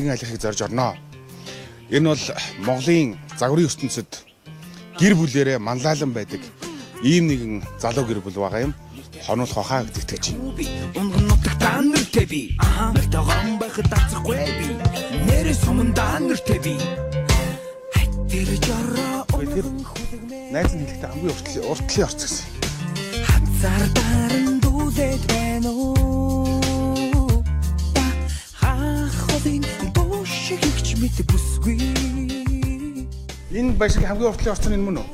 нэгэн алихыг зорж орно. Энэ бол Монголын загварын ертөнцид гэр бүлээрээ манлайлан байдаг ийм нэгэн залуу гэр бүл байгаа юм. Хонол хохаа гэж итгэж байна. Унган нутагтаа нэртэй би. Таган байхад дацахгүй би. Нэрээ сумандаа нэртэй би. Тэр жараа найз хэлэхдээ хамгийн уртлын орц гэсэн. хазар даран дүүлээд байна уу? Хахын бошиг ихч мэт бүсгүй. Энэ баяшиг хамгийн уртлын орц нь энэ мөн үү?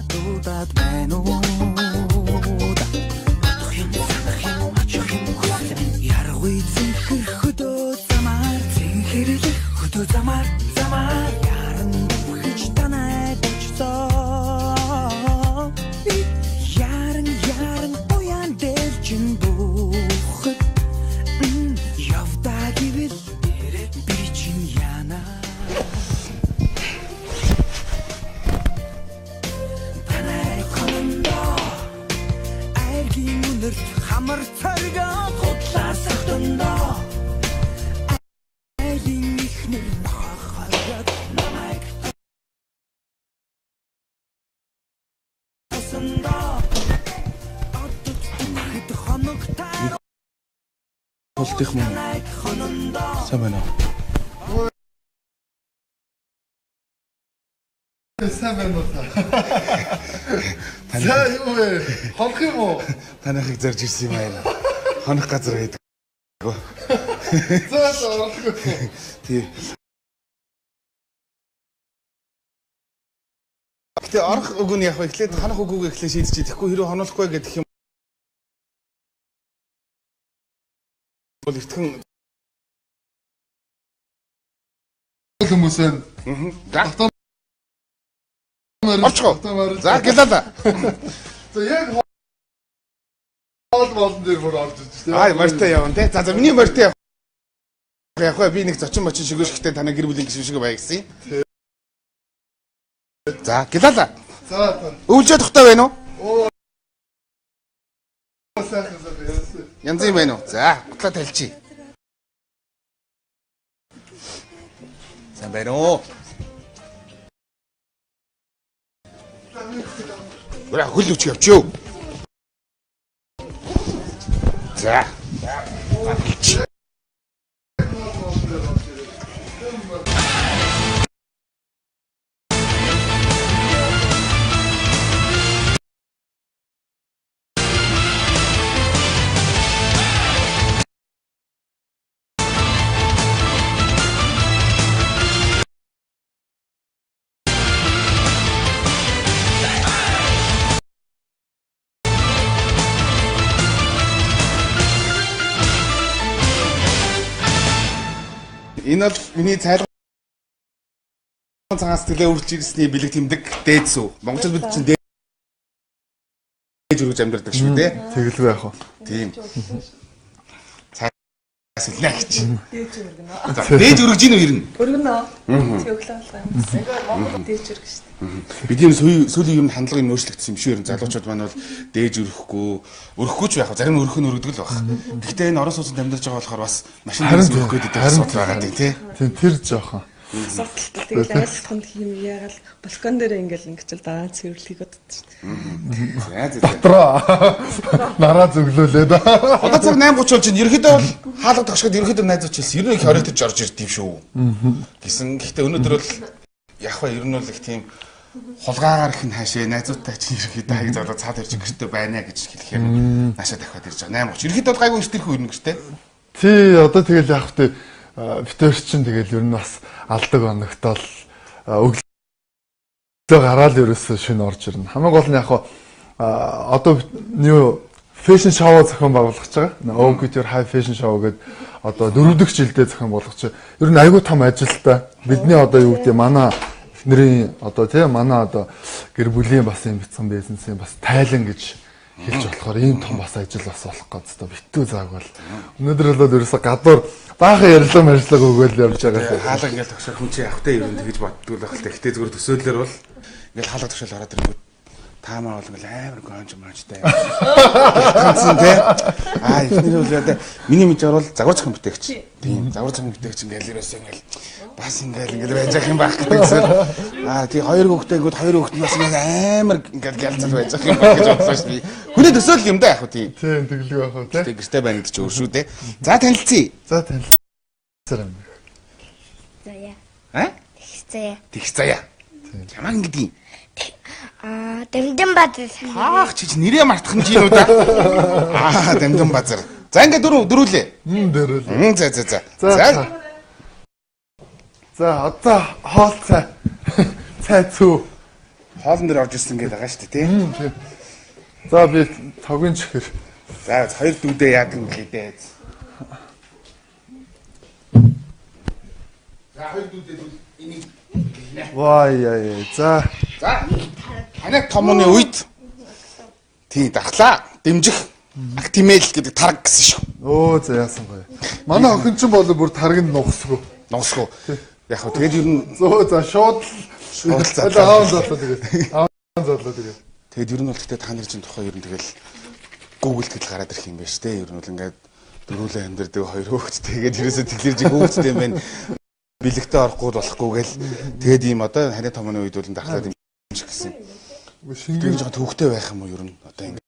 Дуудаад байна уу? Яргүй зинхэр хөдөө замаар зинхэрлэх хөдөө замаар яран дөхөж танай бочсоо яран уян дэлчин бүхэд явдаа гэвэл би чин яна танай кондо айгийн үнэрт хамар царга хутлаа сахтандаа айгийн ихнэр нахахад намайг асандаа отт хэд хоногтай Холдих мөн. Сайн байна уу? Сайн байна уу? За юу вэ? Хонох юм уу? Танайхыг зорж ирсэн юм байна. Хонох газар байдаг. За оролцоо. Тий. Гэтэ орох үг нь яг эхлээд хонох үгүйгээ эхлээ шийдэж идэхгүй хэрэв хонолохгүй гэдэг юм бол итгэн Хүмүүс энэ. За. Орчгоо. За гэлээ. За яг хоол болон дээр бүр орж ирж байна. Аа морьтой явна те. За миний морьтой явах. Яг хөө би нэг зочин мочин шигөөшгтэй танай гэр бүлийн гişүн шиг бай гэсэн. За гэлээ. За. Өвлжөө тухтай байна уу? Оо. Янз юм байна уу? За гутлаа талчи. Сайн байна уу? Гүрэ хөл үч явчихё. За. Энэ бол миний цайлган цагаас төлөө үрж ирсний бэлэг тэмдэг дээдс үү? Монголчууд бид чинь дээж үргэж амьдардаг шүү дээ. Тэгэлгүй яах вэ? Тийм. Цайлнаа гэж. Дээж үргэнэ. За дээж үргэж ийн үү ирнэ? Өргөнөө. Цэвглээ болгоо юм. Ингээд Монгол дээж үргэж шүү дээ. Бидний сүүлийн юм хандлагын өөрчлөгдсөн юм шүү. Залуучууд маань бол дээж өрөхгүй ч байх. Зарим өрөх нь өргөдөг л байх. Гэхдээ энэ орон сууцнд амьдарч байгаа болохоор бас машин дээрээс өрөх гэдэг асуудал байгаа тийм тий. Тийм тэр жоохон. Асуудалтай тэгэл айлтганд хийм яагаад балкон дээр ингээл дараа цэвэрлэхийг боддог шүү дээ. Дотроо нараа зөвлөөлээд. Одоо цаг 8:30 болж байна. Ерөнхийдөө бол хаалга тогшгод ерөнхийдөө найзууч хэлсэн. Ер нь их оройтож орж ирд юм шүү. Гэсэн. Гэхдээ өнөөдөр бол яг ба ер нь бол их тийм хулгаагаар их хаашаа найзуудтай чинь ерөнхийдөө хаяг залуу цаад ирж гэртээ байна гэж хэлэхээр наашаа дахиад ирж байгаа. 8:30. Ерөнхийдөө бол гайгүй ирэх үе гэртээ. Тий одоо тэгэл яах вэ? Битэр чинь тэгэл ер нь бас алдаг оногтол өглөө гараал ерөөсөө шинэ орж ирнэ. Хамгийн гол нь яг одоо new fashion show зохион байгуулах гэж байгаа. OQT High Fashion Show гэдэг одоо 4 дахь жилдээ зохион болгож байгаа. Ер нь айгүй том ажилтай. Бидний одоо юу гэдэг манай эхнэрийн одоо тийм манай одоо гэр бүлийн бас юм бицэн бизнесийн бас тайлан гэж хэлж болохоор ийм том бас ажил бас болох гэдэг битүү зааг бол өнөөдөр бол ерөөсө гадуур баахан ярилцлага өгөөл явж байгаа. Хаалга ингээл тогшоор хүн чи явахтай ер нь тэгж боддгоо л байх л та. Гэтэ зүгээр төсөөллөөр бол ингээл хаалга тогшоол хараад ирэнгүүт таамаа бол ингээл амар гонж маажтай. Ганцхан тий. Эхнэрээ бол одоо миний мэдж орвол загвар зохион бүтээгч. Тийм загвар зохион бүтээгч ингээл ерөөсөө ингээл бас ингээл байж ах юм байх гэсэн. Тий хоёр хүүхдээ ингүүд хоёр хүүхэд нас амар ингээл гэлцэл байж ах юм байх гэж бодлоо шүү дээ. Хүний төсөөл юм да яг хөө тий. Тийм тэглэг байх уу тий. Гэртэй байна гэдэг чи өөр шүү дээ. За танилцъя. За танилцсан юм. Заяа. Заяа. Тэг заяа. Тэгс заяа. Чамаа ингэдэг. Дэмдэм базар. Хаах чи нэрээ мартах юм чи юу да? Дэмдэм базар. За ингээ дөрүүлээ. Дөрүүлээ. За. За одоо хоол цай. Цай цүү. Хоолн дээр орж ирсэн гэдэг байгаа шүү дээ тий. За би цогийн чихэр. За хоёр дүүдээ яг ингэдээ. За хоёр дүүдээ энийг Вай. За танай томооны үед тий дархлаа дэмжих актимэл гэдэг тараг гэсэн шүү. Оо за яасан гоё. Манай охин ч бол бүр тарганд нугсгүй. Ногсгоо. Яг хөө тэгээд ер нь За шууд задлаа. аав задлаа тэгээд. Тэгээд ер нь бол гэхдээ та нарын чинь тухай ер нь тэгэл Google гэдэл гараад ирэх юм байна шүү дээ. Ер нь бол ингээд дөрвөлээ амьдэрдэг хоёр хөөхтэй тэгээд ерөөсөө тэглэрж хөөхтэй юм байна. Бэлэгтээ орохгүй болохгүй гэл тэгээд ийм одоо хариа томооны үед бол дархлаад юм шиг гэсэн. Тэгээд жоохон төвхтэй байх юм уу ер нь одоо ингээд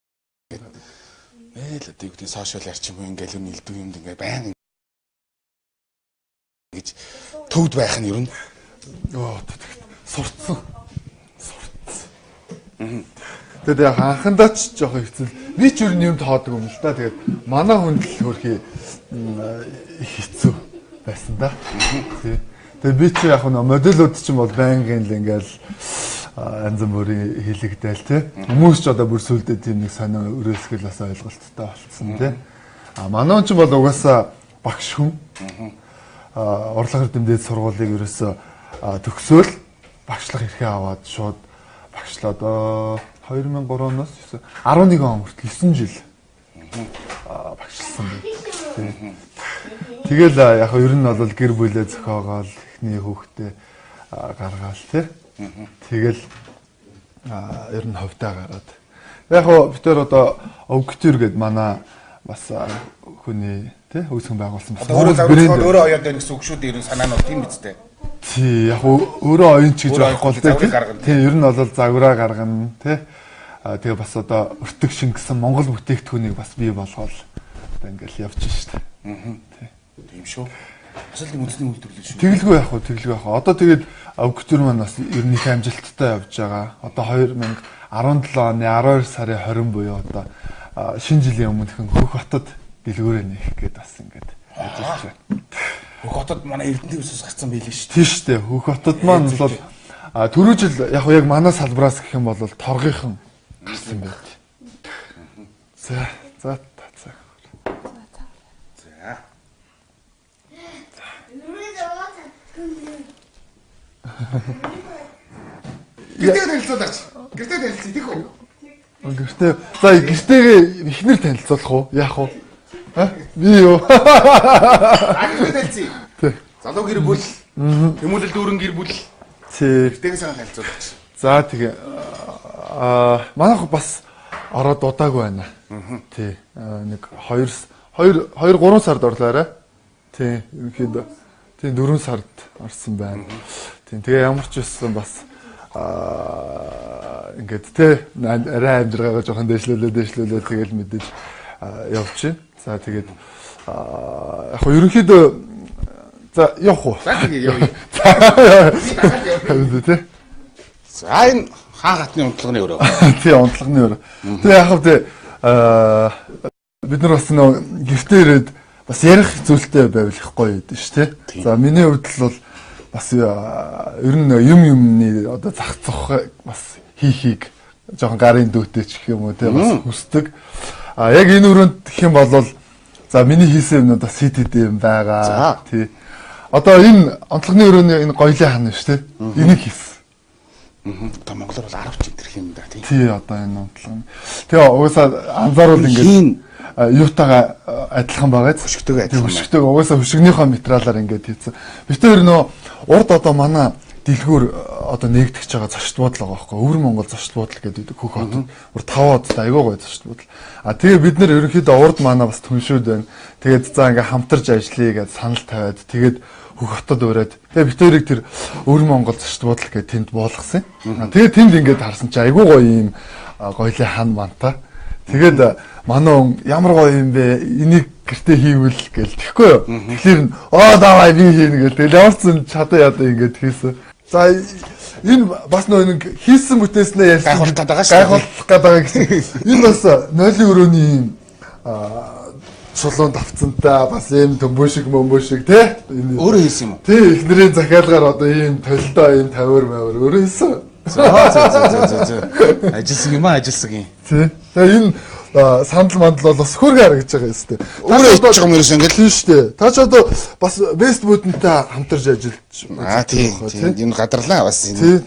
л одоо юу гэдэг сошиал арч юм уу ингээд ер нь илдүү юмд ингээд баян гэж төвд байх нь ер нь сурцсан. Тэгээд яг анхандаа ч жоохон хэцүү. Би ч ер нь юм тоодог юм л да. Тэгээд манай хүнд л хөрхий хэцүү байсан да. Тэгээд би ч яг нэг модулууд ч юм бол байнгын л ингээл янз бүрийн хэлэгдээл тий. Хүмүүс ч одоо бүр сүлдээ тийм нэг сонио өрөөсгөл бас ойлголттой болцсон тий. Манай ч бол угаасаа багш хүн. Урлаг эрдэмтэд сургуулийг ерөөсөө төгсөөл багшлах эрхээ аваад шууд багшлаад 2003-оос 11 он хүртэл 9 жил багшлсан байна. Тэгэл яг ер нь бол гэр бүлээ зохиогоол эхний хүүхдээ гаргаал тий. Тэгэл ер нь ховтаа гараад. Яг хоо бид тэр одоо өвгтөр гээд манай бас хүний тий үүсгэн байгуулсан бас. Өөрөө оёод байна гэсэн үг шүү дээ. Ер нь санаа нь тийм үстэй. Тий яг өөрөө оюунч гэж байхгүй л тий. Ер нь бол загвараа гаргана тий. Тэгээ бас одоо өртөг шингэсэн Монгол бүтээгдэхүүнийг бас бий болгоод одоо ингээл явж штэ. Тийм шүү. Бас л үндэсний үйлдвэрлэл шүү. Тэглгүй яг хуу. Одоо тэгээд өвгтөр маань бас ер нь их амжилттай явж байгаа. Одоо 2017 оны 12 сарын 20 буюу одоо шинэ жилийн өмнөхөн Хөх хотод дэлгүүрээ нээх гээд бас ингээд ажиллаж байна. Хөх хотод манай Эрдэнэтийн үсээс гарсан байлээ шүү. Тийм шүү дээ. Хөх хотод маань бол түрүү жил яг манай салбраас гэх юм бол торгийнхан гарсан байт. За. Гэртээ танилцуулаач. Гэртээ танилцъя тийх үү? Гэртээ. За гэртээгээ ихнэр танилцуулах уу? Яах вэ? Би юу? Гэртээ танилцъя. Тий. Залуу гэр бүл. Тэмүүлэл дүүрэн гэр бүл. Тий. Гэртээгээ сайн танилцуулаач. За тэгээ. Манайх бас ороод удаагүй байна. Тий. Нэг 2-3 сард орлоорой. Тий. Ерөнхийдөө тий 4 сард орсон байна. Тий. Тэгээ ямар ч байсан бас ингээд тий арай амжиргаагаа жоохон дээшлүүлээ тэгэл мэдээж явж байна. За тэгээд яг хөө ерөнхийдөө за явах уу? За тэгээ явъя. Тий. За энэ хаан гатны унтлагын өрөө. Тий унтлагын өрөө. Тэгээ яг хөө бид нар бас нөө гэртээ ирээд бас ярих зүйлтэй байвал их гоё байдаг шүү тий. За миний хувьд л бол бас ер нь юмны одоо зах зах бас хийхийг жоохон гарын дүүтэй ч гэх юм уу тий бас хүсдэг. Яг энэ өрөөнд гэх юм бол за миний хийсэн юмнууд бас хит юм байгаа тий. Одоо энэ онцлогны өрөөний энэ гоёлын хан шүү тий. Энийг хийсэн. Одоо монголоор бол 10 ч энэ юм да тий. Тий одоо энэ онцлог. Тэгээ угаасаа анзааруул ингээд юутаага адилхан байгаа. Хөшгтэйгээ адилхан. Хөшгтэйг угаасаа хөшгөнийхөө материалаар ингээд хийсэн. Бид тэр нөө урд одоо манай дэлгүүр одоо нэгдэж байгаа зочд буудал байгаа байхгүй. Өвөр Монгол зочд буудал гэдэг хөх хотод бүр 5 хотод айгүй гоё зочд буудал. А тэгээ бид нэр ерөнхийдөө урд манай бас түншүүд байна. Тэгээд за ингээ хамтарч ажиллая гэж санал тавиад тэгээд хөх хотод ураад тэгээ бид хоёрыг тэр өвөр Монгол зочд буудал гэдэг тэнд болгосон. Тэгээд тэнд ингээд харсан чи айгүй гоё юм гоёлын хан манта. Тэгээд манай он ямар гоё юм бэ? Энийг гэртээ хийвэл гэл тэгэхгүй юу? Тэгэхээр давай би хийнэ гэл. Тэгэл явсан чадаа ядаа ингээд хийсэн. За энэ бас нэг хийсэн бүтээснээ ярьсан. Гайхуулах гэдэг байгаа шүү. Гайхуулах гэдэг гэсэн. Энэ бас нойлын өрөөний юм шулуун давцантай бас ийм төмбөшиг мөмбөшиг тий? Өөрөө хийсэн юм уу? Тий, эхнэрийн захиалгаар одоо ийм толдоо ийм тавир мавар өөрөө хийсэн. За. Ажилсан юм аа, ажилсан юм. Тий. Тэгээ энэ сандал мандал бол бас хөргө харагдаж байгаа юм шүү дээ. Өөрөө ичж байгаа юм ерөөс ингээд Тийм шүү дээ. Та ч одоо бас West Wood-нтэй хамтарч ажиллаж тийм. Энэ гадарлаа бас. Тий.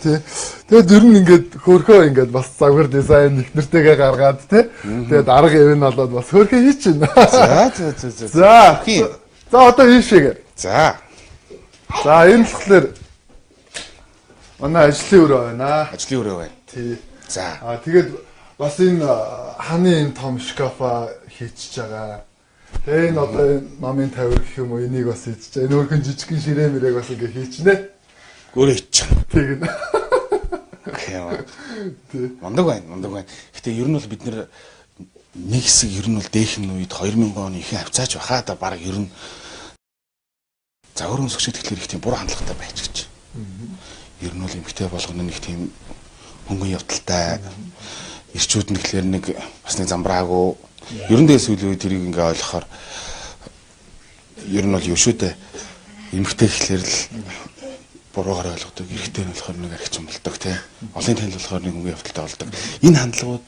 Тэгээд ер нь ингээд хөрхөө ингээд бас загвар дизайн ихнэртэйгээ гаргаад тий. Тэгээд арга ивэн болоод бас хөрхөө хийчихнэ. За. За одоо ийшээгээ. За. За энэ болохоор манай ажлын өрөө байна. Ажлын өрөө байна. Тий. За. Тэгээд бас энэ ханы энэ том шкафа хийчихэж байгаа. Тэгээ энэ одоо намын тавир гэх юм уу энийг бас хийчихэж. Энэ өөрхөн жижигхэн ширээ мэрээг бас ингээ хийчихнэ. Өөрөө ичж. Тэгнэ. Мундаг байна. Гэтэ ер нь бол бид нэр нэг хэсэг ер нь бол дээхэн үед 2000 оны ихэнх хавцаач баха да баг ер нь загвар өмсөх шиг тэгэхээр их тийм буруу хандлагатай байж гэж. Ер нь бол эмгтэй болгоно нэг тийм хөнгөн явдалтай ирчүүд нь тэгэхээр нэг бас нэг замбраагүй ер нь дэс үйл үед тэрийг ингээ ойлгохоор ер нь бол юу шүү дээ эмгтэй гэхлээр л буруугаар ойлгодог эрэгтэй нь болохоор нэг архич юм болдог тийм олон танил болохоор нэг хөнгөн явдалтай болдог энэ хандлагууд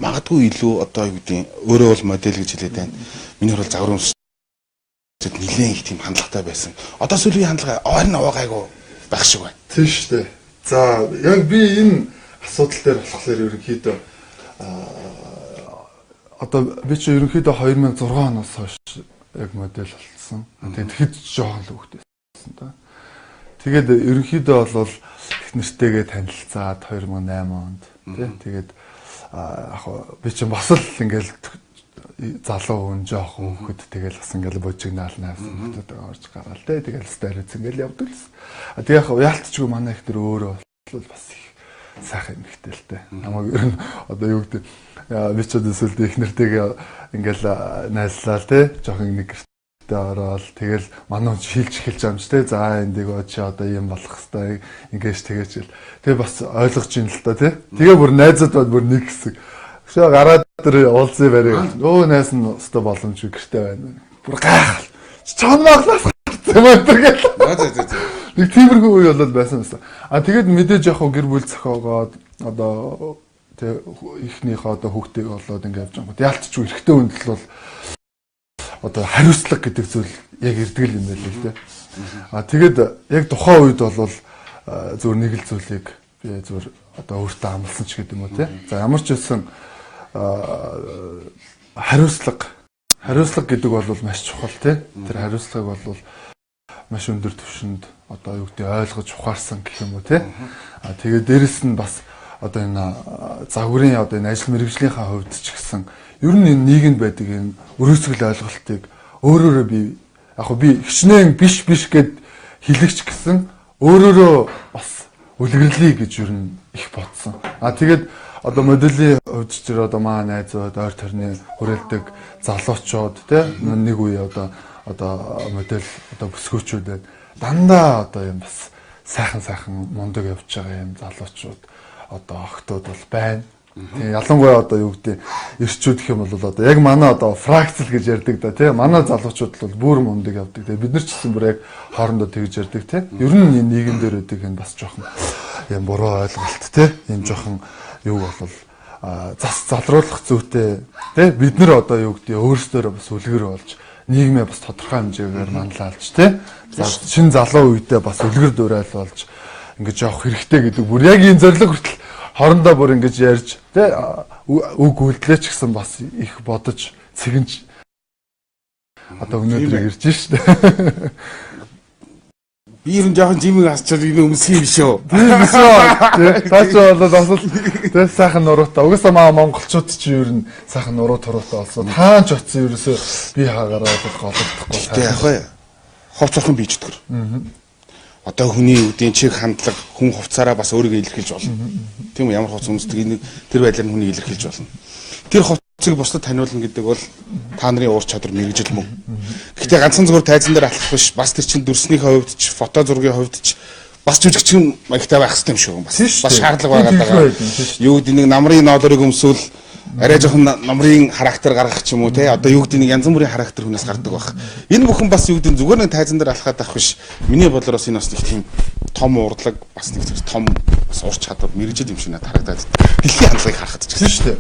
магадгүй илүү одоо юу гэдэг өөрөө бол модель гэж хэлээд байна миний бол загвар өмсөд нэлээд их тийм хандлагатай байсан одоо сүүлийн хандлага ойрн аваагайгүй байх шиг байна Тийм шүү дээ. За яг би энэ асуудал дээр болохоор ерөнхийдөө одоо би чи ерөнхийдөө 2006 оноос хойш яг модель болсон. Тэгээд хэд жоохон л хөвгтэйсэн та. Тэгээд ерөнхийдөө бол их нэртэйгээ танилцаад 2008 онд тий. Тэгээд яг би чи бас л ингээл залуу хүн жоохон хөхөд тэгэл бас ингээл божигнаал наасан хөхөд орж гараал тий. Тэгэл стариц ингээл явдаг л. Тэгээ яг яалтчгүй манай их нэр өөрөө бол бас их сайхан эмэгтэй л дээ. Намайг ер нь одоо юу гэдэг би ч одоо сүлд их нэртэйгээ ингээл найзлаа тий. Жоохон нэг гэртээ ороод тэгэл манай хүн шилж эхэлж байгаа юм ч тий. За эндийг очи одоо юм болох хэвээр ингээш тэгэж л. Тэгээ бас ойлгож ин л да тий. Тэгээ бүр найзууд бод бүр нэг хэсэг. Шоо гараад тэр уулзын барыг өө найс нь өстө боломжгүй гэртээ байна. Бүр гайхал. Чонмоглоос гарсан юм тэр. Нэг тиймэрхүү үе болоод байсан юм. Тэгээд мэдээж яг гэр бүл зохиогоод одоо тэг ихнийхээ одоо хүүхдийг болоод ингээд явж байгаа. Яалтчгүй эрэгтэй хүнд л бол одоо хариуцлага гэдэг зүйл яг ирдгэл юм байл л дээ. Тэгээд яг тухайн үед бол зөв нэг л зүйлийг би зөв одоо өөртөө амласан ч гэдэг юм уу те. За ямар ч байсан хариуцлага гэдэг бол маш чухал те. Тэр хариуцлагыг бол маш өндөр түвшинд одоо юу гэдэг ойлгож ухаарсан гэх юм уу те. Тэгээд дээрэс нь бас одоо энэ загварын одоо энэ ажил мэргэжлийнхаа хувьд ч гэсэн ер нь энэ нийгэмд байдаг энэ өрөөсгөл ойлголтыг өөрөөрөө би яг би хичнээн биш гэд хэлэгч гэсэн өөрөөрөө бас үлгэрлэе гэж ер нь их бодсон. Тэгээд одоо моделийн хувьд ч тэр одоо маа найзууд ойр тойрны хүрээлдэг залуучууд те нэг үе одоо модель одоо бүсгүүчүүд байна. Дандаа одоо юм бас сайхан мундаг явж байгаа юм залуучууд одоо охтууд бол байна. Тэгээ ялангуяа одоо юу гэдэг эрчүүд гэх юм бол одоо яг манай одоо фракцл гэж ярьдаг да тий манай залуучууд бол бүр мундаг явдаг. Тэгээ бид нар ч гэсэн бүр яг хоорондоо тэгж ярьдаг тий. Ер нь энэ нийгэм дээр үүдэг энэ бас жоохон юм буруу ойлголт тий. Ийм жоохон юу бол зас залруулах зүйтэй тий бид нар одоо юу гэдэг өөрсдөө бас үлгэр болж нийгмээ бас тодорхой хэмжээгээр манлайлж тий шинэ залуу үедээ бас үлгэр дуурайл болж ингэж явах хэрэгтэй гэдэг бүр яг энэ зорилго хүртэл хоорондоо бүр ингэж ярьж тий үг үйлдэлч гэсэн бас их бодож цэгэнж одоо өнөөдөр ирж штэ. Би ер нь жоохон жимийг асчаад энэ өмсөх юм шүү. Тийм шүү. Таач болоод асуул. Тэгээс сайхан нуруутай. Угаасаа маа монголчууд чи ер нь сайхан нуруу туруутай болсон. Таач очсон ерөөсөө би хаагаараа голдохгүй. Тэг яг бай. Ховц орхон бичдэг. Одоо хүний үдийн чиг хандлага хүн хувцаараа бас өөрийгөө илэрхийлж болно. Тийм үү? Ямар хувц өмсдөг энэ тэр байдлаар нь хүний илэрхийлж болно. Тэр хувцыг бусдад таниулна гэдэг бол та нарын уур чадвар мэрэгжил мөн. Гэхдээ ганцхан зүгээр тайзан дээр алхах биш, бас тэр чин дүрснийхээ хувьд ч, фото зургийн хувьд ч бас жүжигчин маягтай байх хэрэгтэй юм шиг юм бас. Бас шаардлага байгаа. Юу гэдэг нэг намрын ноолорыг өмсвөл арай жоохон номрын характер гаргах ч юм уу те. Одоо юу гэдэг нэг янз бүрийн характер хүнээс гардаг байх. Энэ бүхэн бас юу гэдэг зүгээр нэг тайзан дээр алхаад авах биш. Миний бодлоор бас энэ бас нэг тийм том уурдлаг бас нэг том бас ур чадвар мэрэгжил юм шиг надад харагдаад. Дэлхийн хандлагыг харахад ч гэсэн шүү дээ.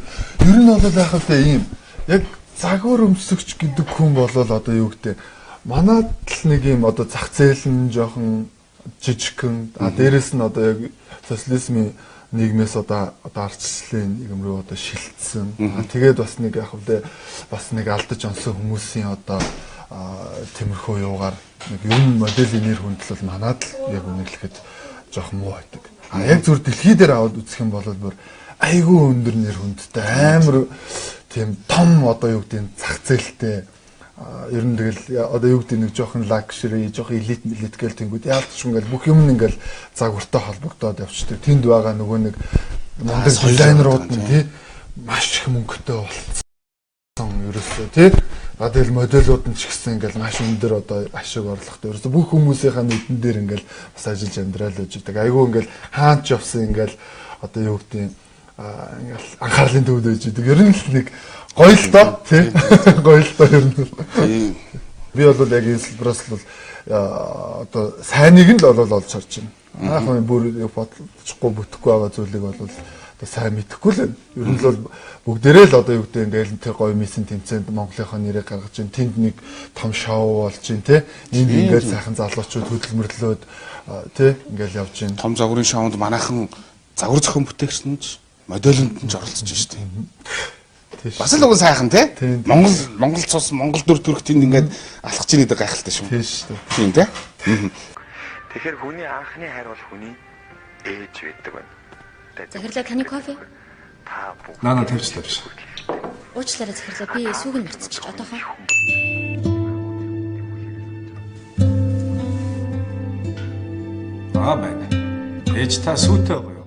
Ер нь бол яг хэвээр ийм яг загвар өмсөгч гэдэг хүн болол одоо юу гэдэг манайд л нэг ийм одоо зах зээл нь жоохон жижигхэн дээрэс нь одоо яг социализмын нийгмээс одоо ардчлалын нийгэм рүү одоо шилжсэн. Тэгээд бас нэг яг хэвээр бас нэг алдаж онсон хүмүүсийн одоо тиймэрхүү юугаар нэг ер нь моделийн нэр хүндэл манайд л яг үнэрлэхэд жоохон муу байдаг. Яг зүр дэлхий дээр аваад үзэх юм бол бүр айгүй өндөр нэр хүндтэй амар тийм том одоо юу гэдэг зах зээлтэй ер нь тэгэл одоо юу гэдэг нэг жоохон лакшери жоохон элит гээл тэнгүүд яалтч ингээл бүх юм ингээл загвартай холбогдоод явчихдаг. Тэнд байгаа нөгөө нэг мундаг дизайнерууд нь тий маш их мөнгөтэй болсон ерөөсөө тий тэгэл модельууд нь ч гэсэн ингээл маш өндөр одоо ашиг орлоготой ерөөсөө бүх хүмүүсийнхаа нүдэн дээр ингээл бас ажиллаж амьдрал гэж байдаг. Айгүй ингээл хаач явсан ингээл одоо юу гэдэг ингээл анхаарлын төвд байж байдаг. Ер нь л нэг гоё л доо тий гоё л доо ер нь. Би бол яг энэ салбараас бол одоо сайныг нь л олж харж байна. Яг бүр бодлохгүй бүтэхгүй байгаа зүйлийг бол одоо сайн мэдэхгүй л. Ер нь л бүгдээрээ л одоо юу гэдэг ингээл тэр гоё мисэн тэмцээнд Монголынхоо нэрийг гаргаж байна. Тэнд нэг том шоу болж байна тий. Энд ингээд сайхан залуучууд хөдөлмөрлөөд тий ингээл явж байна. Том загварын шоунд манайхан загвар зохион бүтээгч нь модельд нь ч оролцож байна шүү дээ. Бас л уг сайхан тий. Монгол цус Монгол дүр төрх тэнд ингээд алхаж ийн гэдэг гайхалтай шүү. Тийм шүү. Тийм тий. Тэгэхээр хүний анхны хайр бол хүний ээж байдаг байна. Захирлаа таны кофе? Та бүгд Нана тавьчихлаа биш. Уучлаарай захирлаа. Би сүүг нь марцчих. Одоохоо. Байна. Ээж та сүйтэй гоё.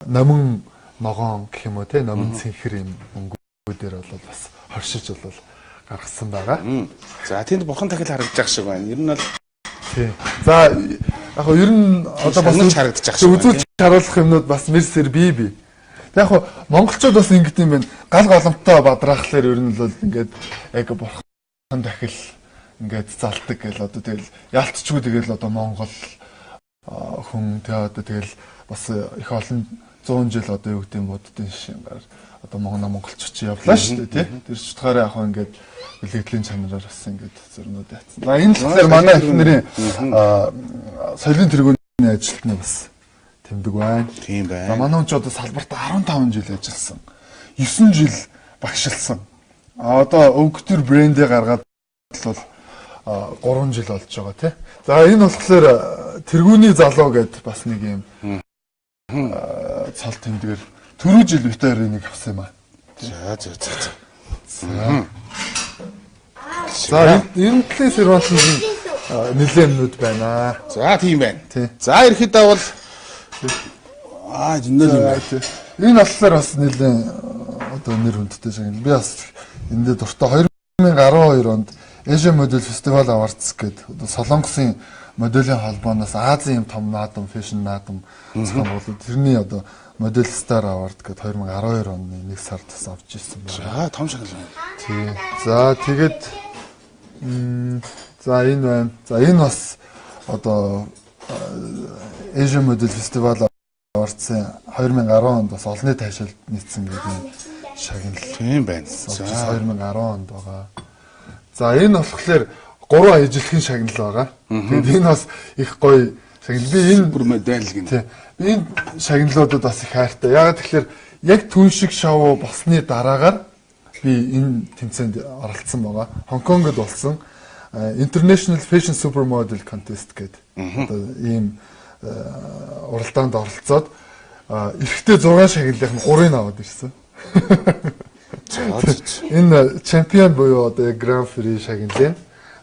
Намын ногоон гэх юм уу те намын цэнхэр юм өнгөдөр бол бас хоршиж бол гаргасан байгаа. За тэнд бурхан дахил харагдаж байгаа шиг байна. Ер нь бол тий. За яг нь ер нь одоо бас харагдаж байгаа шиг. Үзүүлж харуулах юмнууд бас мэрсэр бий. Яг нь монголчууд бас ингэдэм байх. Гал голомтой бадраахлаар ер нь бол ингээд яг бурхан дахил ингээд залдаг гэл одоо тэгэл яалтчгүй тэгэл одоо монгол хүн тэгээ одоо тэгэл бас их олон 100 жил одоо юу гэдэг юм буддын шингаар одоо монголчууд явлаа шүү дээ тий. Тэр ч утгаараа яг ингээд үлэгдлийн чанараар бас ингээд зөрнүүд яатсан. За энэ л манай эхнэрийн соёлын тэргүүний ажилтны бас тэмдэг байна. Тийм За байна. манай хүн ч одоо салбарт 15 жил ажилласан. 9 жил багшилсан. Одоо өвгтөр брендээ гаргаад бол 3 жил болж байгаа тий. За энэ болохоор тэргүүний залуу гэд бас нэг юм цал тэмдгээр түрүү жил битээр нэг авсан юм аа. За энэ талаас Ирландын нэлээд байна. За тийм байна. Тий. За ерөөхдөө бол зөндөл юм байна. Энэ болохоор бас нэлээд одоо нэр хүндтэй шиг. Би бас эндээ дуртай 2012 онд Asia Model Festival Awards гэдэг одоо Солонгосын моделийн холбооноос Азийн юм том наадам, фэшн наадам зохион болоод тэрний одоо Model Star Award гэдэг 2012 оны 1 сард бас авч ирсэн байна. За том шагнал байна. Тий. За тэгээд за энэ байна. За энэ бас одоо Asia Model Festival Awards-ын 2010 онд бас олонний тайшаалд нийцсэн гэдэг шагнал. Тийм байна. За 2010 онд байгаа. За энэ болохоор 3 ижилхэн шагнал байгаа. Тэгээд энэ бас их гоё шагнал. Би энэ бүр медаль гин. тий. Би энэ шагналуудад бас их хайртай. Ягаад тэгэхээр яг түн шиг шоу болсны дараагаар би энэ тэмцээнд оролцсон байгаа. Хонконгод болсон International Fashion Supermodel Contest гэдэг одоо ийм уралдаанд оролцоод эрэхтэй 6 шагналын 3-ыг аваад ирсэн. Энэ чемпион буюу одоо Grand Prix шагналын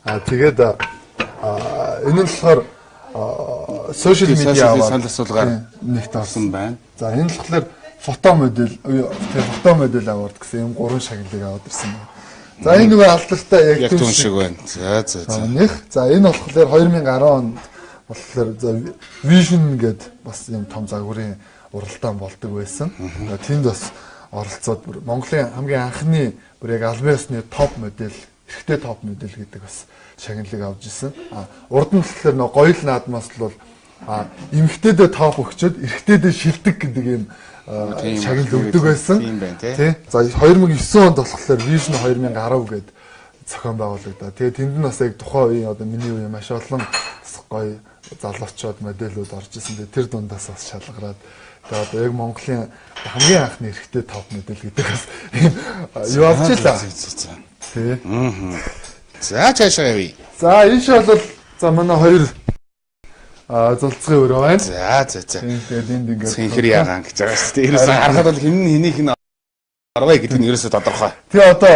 тэгээд энэ нь болохоор social media санал асуулгаар нэгт орсон байна. За энэ л болохоор фото модель аваад гэсэн юм 3 шагналыг аваад ирсэн байна. За энэ нөгөө алдартай Яг түн шиг байна. За. нэг. За энэ болохоор 2010 онд болохоор Vision гэдэг бас юм том загварын уралдаан болдог байсан. Тэнд бас оролцоод бүр Монголын хамгийн анхны бүр яг албан ёсны топ модель, эрэгтэй топ модель гэдэг бас шагналыг авч ирсэн. Урд нь болохоор нөгөө гоё л наадмаас л бол эмэгтэйдээ топ өгчөөд эрэгтэйдээ шилдэг гэдэг юм шагнал өгдөг байсан. Тий. За 2009 онд болохоор Vision 2010 гэдэг зохион байгуулагдаа. Тэгээд тэнд нь бас яг тухайн үеийн одоо миний үеийн маш олон гоё залуучууд модельүүд орж исэн. Тэр дундаас бас шалгараад тэгээд одоо яг Монголын хамгийн анхны эрэгтэй топ модель гэдэг бас юу авч илаа. Тий. За цаашаа явъя. За энэ бол за манай хоёр зулцгын өрөө байна. За. Тэгээд энд ингээд Цэнхэр ягаан гэж байгаа шүү дээ. Ерөөсөө харахад бол хинээх нь орвай гэдэг нь ерөөсөө тодорхой. Тэгээ одоо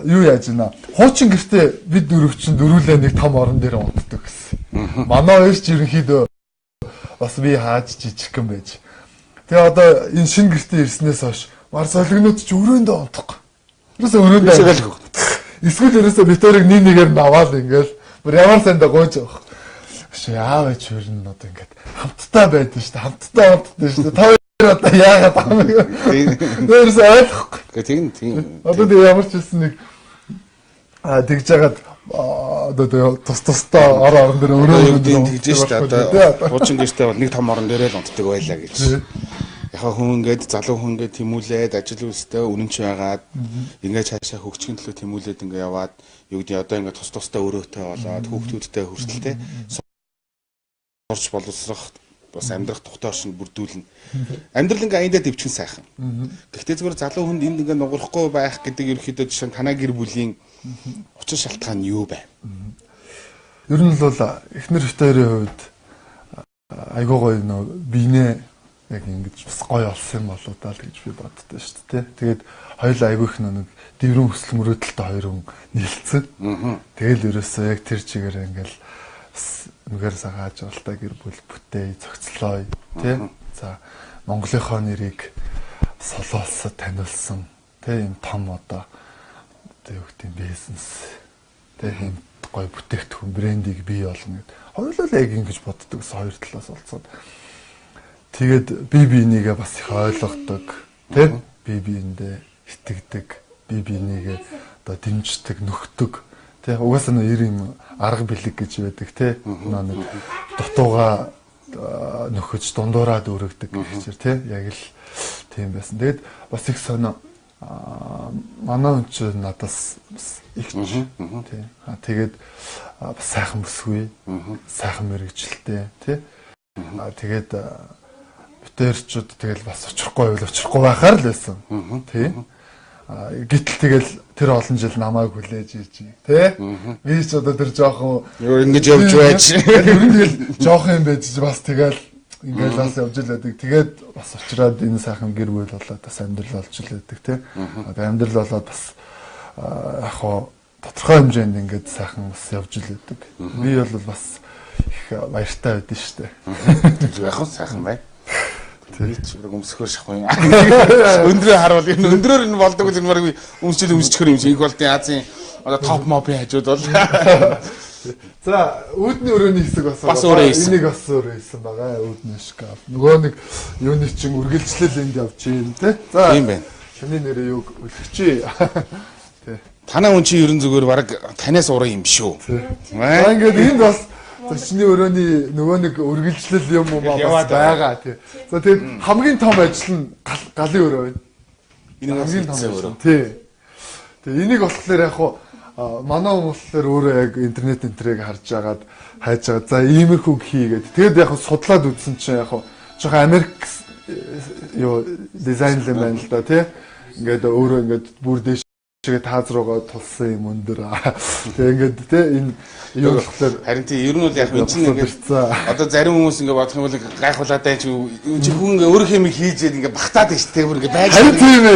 юу яаж ийна? Хуучин гэртээ бид дөрөв чинь дөрүүлээ нэг том орон дээр унтдаг гэсэн. Манай хоёр ч ерөнхийдөө бас би хааж жижигхэн байж. Тэгээ одоо энэ шинэ гэртээ ирснээс хойш мар солигнууд ч өрөөндөө унтахгүй. Ерөөсөө өрөөндөө. Эсвэл ерөөсөө битэрийг нэгээр наваал ингээл бүр ямар сандаа гойж байгаа. Яавэ ч өрн одоо ингээд хамтдаа байдсан шүү дээ. Хамтдаа унтдсан шүү дээ. Та хоёр одоо яагаад байгаа юм бэ? Ерөөсөө ойлгохгүй. Тийм. Одоо тэг ямар ч хэлсэн нэг тэгж жагаад одоо тус-тустай орон дээр өрөө тэгж шүү дээ. Одоо хуучин гэртээ бол нэг том орон дээрээ л унтдаг байлаа гэж. Яхаа хүн ингээд залуу хүн ингээд тэмүүлээд ажил үйлстэй өрнч байгаад ингээд цаашаа хөгжихийн төлөө тэмүүлээд ингээд яваад юу гэдэг одоо ингээд тус-тустай өрөөтэй болоод хүүхдүүдтэй хүртэлтэй сурч боловсрох бас амьдрах тухтай оршинд бүрдүүлнэ. Амьдрал ингээ аяндаа дэвчин сайхан. Гэхдээ зүгээр залуу хүнд энд ингээ нугарахгүй байх гэдэг ерөөхдөө жишээ нь танаа гэр бүлийн учир шалтгаан юу вэ? Ер нь бол эхнэр битэрийн хувьд айгуу гоё нөө бинэ яг ингэж бас гоё олсон юм болоо даа л гэж би боддоо шүү дээ. Тэгээд хоёул айгуу их нэг дэврэн хүсэл мөрөөдөлтэй хоёр хүн нийлцсэн. Тэгэл ерөөсөө яг тэр чигээр ингээл нүгээр сагааж болтой гэр бүл бүтээ зохицлоо тий. За Монголынхоо нэрийг солоолсод таниулсан тий юм том одоо юу гэдэг бизнес тий юм гоё бүтээгдэхүүн брендийг бий болгоно гэд. Хоёулаа яг ингэж боддог ус хоёр талаас олцоод. Тэгээд би-бинийгээ бас их ойлгодог тий. Би-биендээ итгэдэг, би-бинийгээ одоо дэмждэг, нөхдөг. Тэ угаасаа нэр юм арга бэлэг гэж байдаг те нэг дутууга нөхөж дундуураад өргөдөг гэж те яг л тийм байсан. Тэгэд бас их сонио манай хүн ч надаас их ч тий. Тэгээд бас сайхан бүсгүй, сайхан мэрэгчлээ тий. Тэгээд битэрчүүд тэгэл бас очихгүй байвал очихгүй байхаар л байсан. Тий. Гэтэл тэгэл тэр олон жил намайг хүлээж ийж тий. Би ч одоо тэр жоохон ингэж явж байж. Тэгэл жоохон юм байж бас тэгэл ингээд бас явж л байдаг. Тэгээд бас очраад энэ сайхан гэр бүл болоод бас амьдрал болж л байдаг тий. Одоо амьдрал болоод бас яг хоо тодорхой хэмжээнд ингээд сайхан бас явж л байдаг. Би бол бас их баяртай байдсан шүү дээ. Яг нь сайхан бай. Би ч өмсөхөр шахах юм. Өндрөө харуул энэ өндрөөр нь болдог л энэ өмсчихөр юм шиг их болтын Азийн одоо топ мопын хажууд бол. За үүдний өрөөний хэсэг бас өөрөө хийсэн. Энийг бас өөрөө хийсэн байгаа. Үүдний шкаф. Нөгөө нэг юуны чин үргэлжлэл энд явж юм тий. За тийм байна. Чиний нэрээ юу үлгчээ. Тий. Танаа хүн чи ерэн зүгээр баг танаас уран юм шүү. За ингээд энд бас чиний өрөөний нөгөө нэг үргэлжлэл юм уу бас байгаа тий. За тэгээд хамгийн том ажил нь галын өрөө байна. Энэ хамгийн том өрөө. Тий. Тэгээд энийг болохоор яг хуу манай хүмүүсээр өөрөө яг интернет энтрийг харж агаад хайж байгаа. За иймэрхүү хийгээд. Тэгэд яг судлаад үзсэн чинь яг жоохон Америк юу дизайн юм байна л да тий. Ингээд өөрөө ингээд бүр дээшгээ тааз руугаа тулсан юм өндөр. Тэгээ ингээд тий энэ юу болохоор харин тий ер нь бол яг энэ чинь ингээд одоо зарим хүмүүс ингээд бодох юм бол гайхуулаад байж энэ чи хүн ингээд өөрөө хэмиг хийж ингээд багтаад байж тий бүр ингээд байж.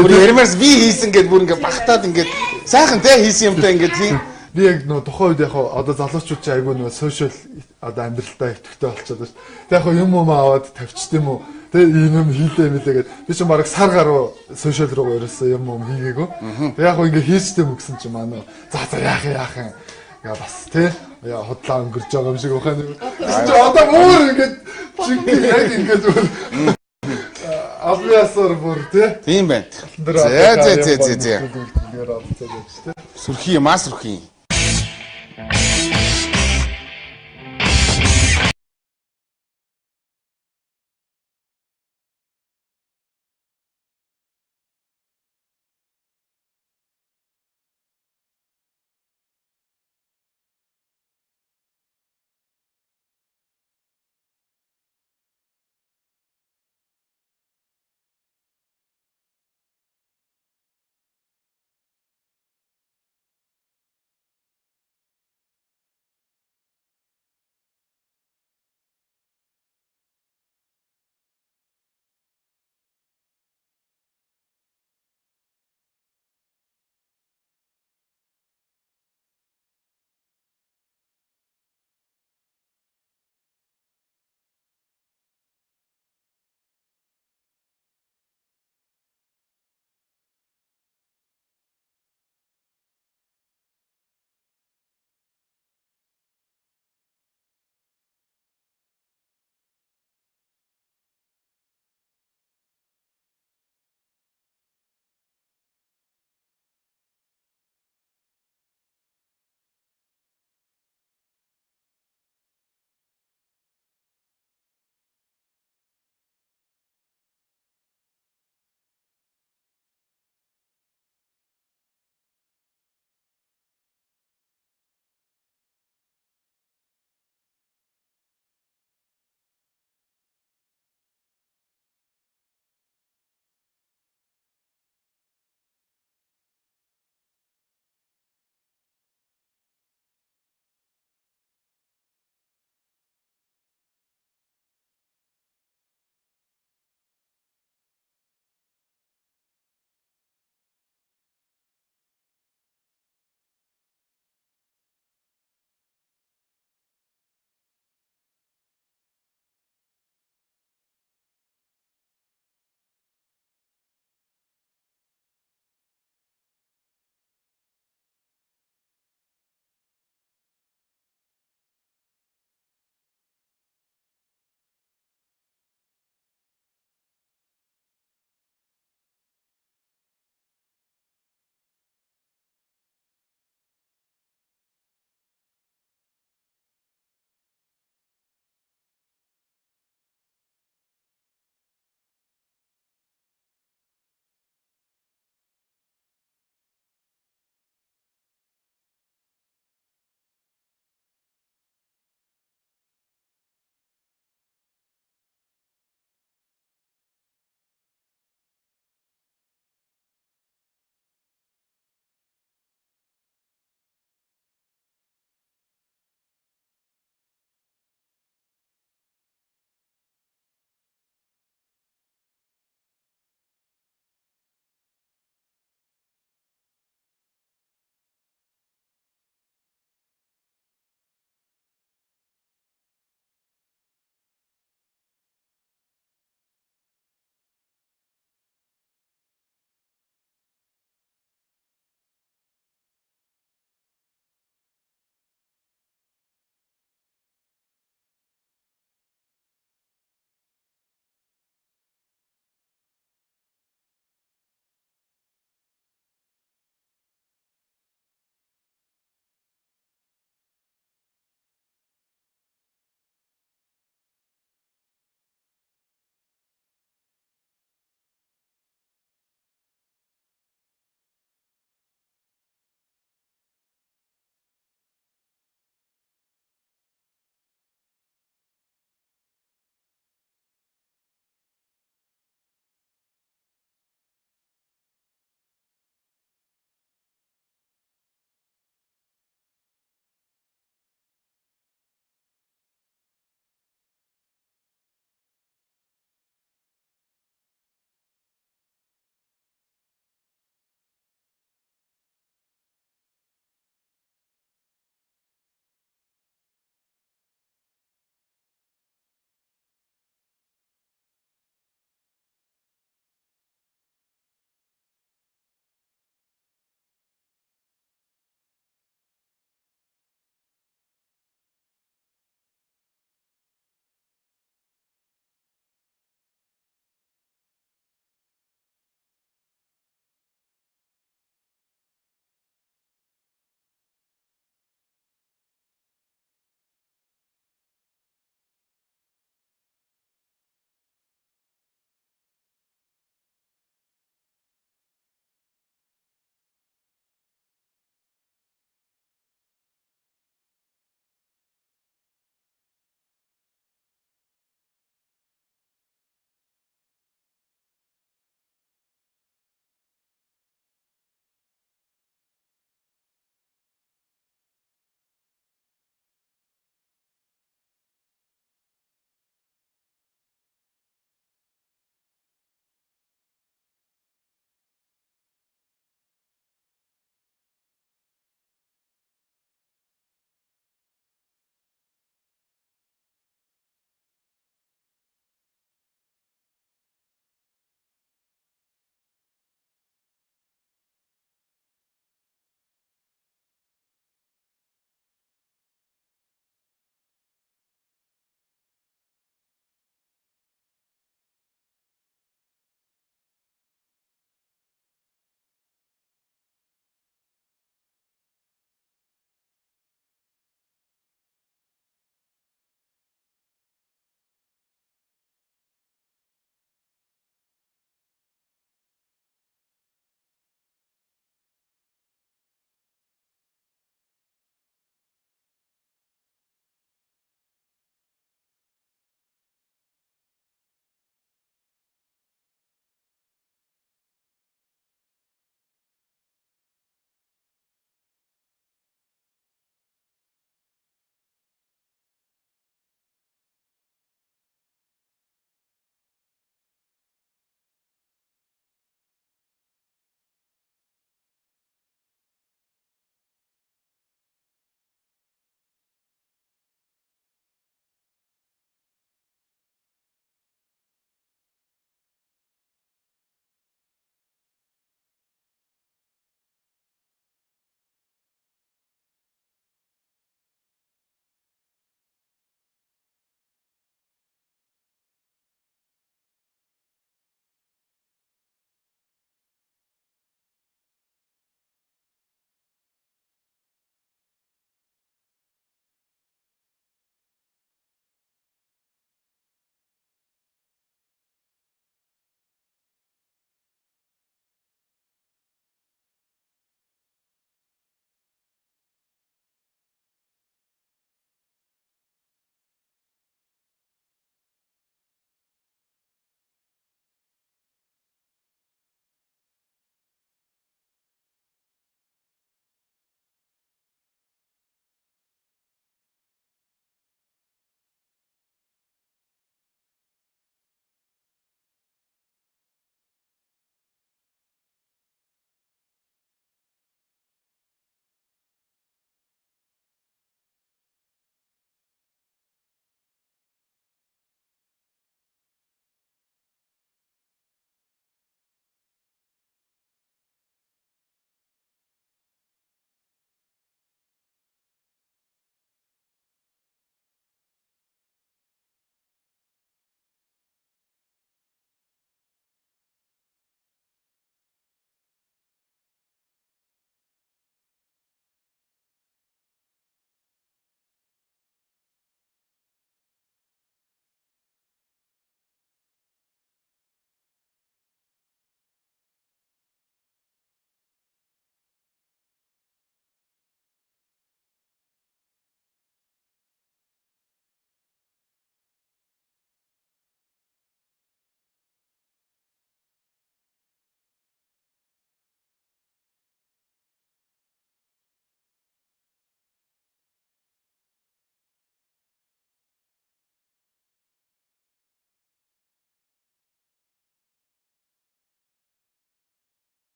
Бүр ярмаас би хийсэн гэд бүр ингээд багтаад ингээд сайхан тий хийсэн юмтай ингээд тий. Би яг нөө тухайн үед яг одоо залуучууд чи айгүй нөө сошиал одоо амьдралдаа идэвхтэй болчиход байна. Тэг яг юм аваад тавьчих юм уу? Тэг юм хийлээ мэлээгээд би ч бараг сар гаруй сошиал руу ерөөсөө юм хийгээгүй. Тэг яг ингээ хийжтэй мөгсөн чи манай за яах юм. Яа бас тий яа хотлаа өнгөрч байгаа юм шиг ухаан. Чи одоо өөр ингээд чиг яг ингээд авьяасаар бүр тий. Тийм байна. За. Сүрхий мас сүрхий.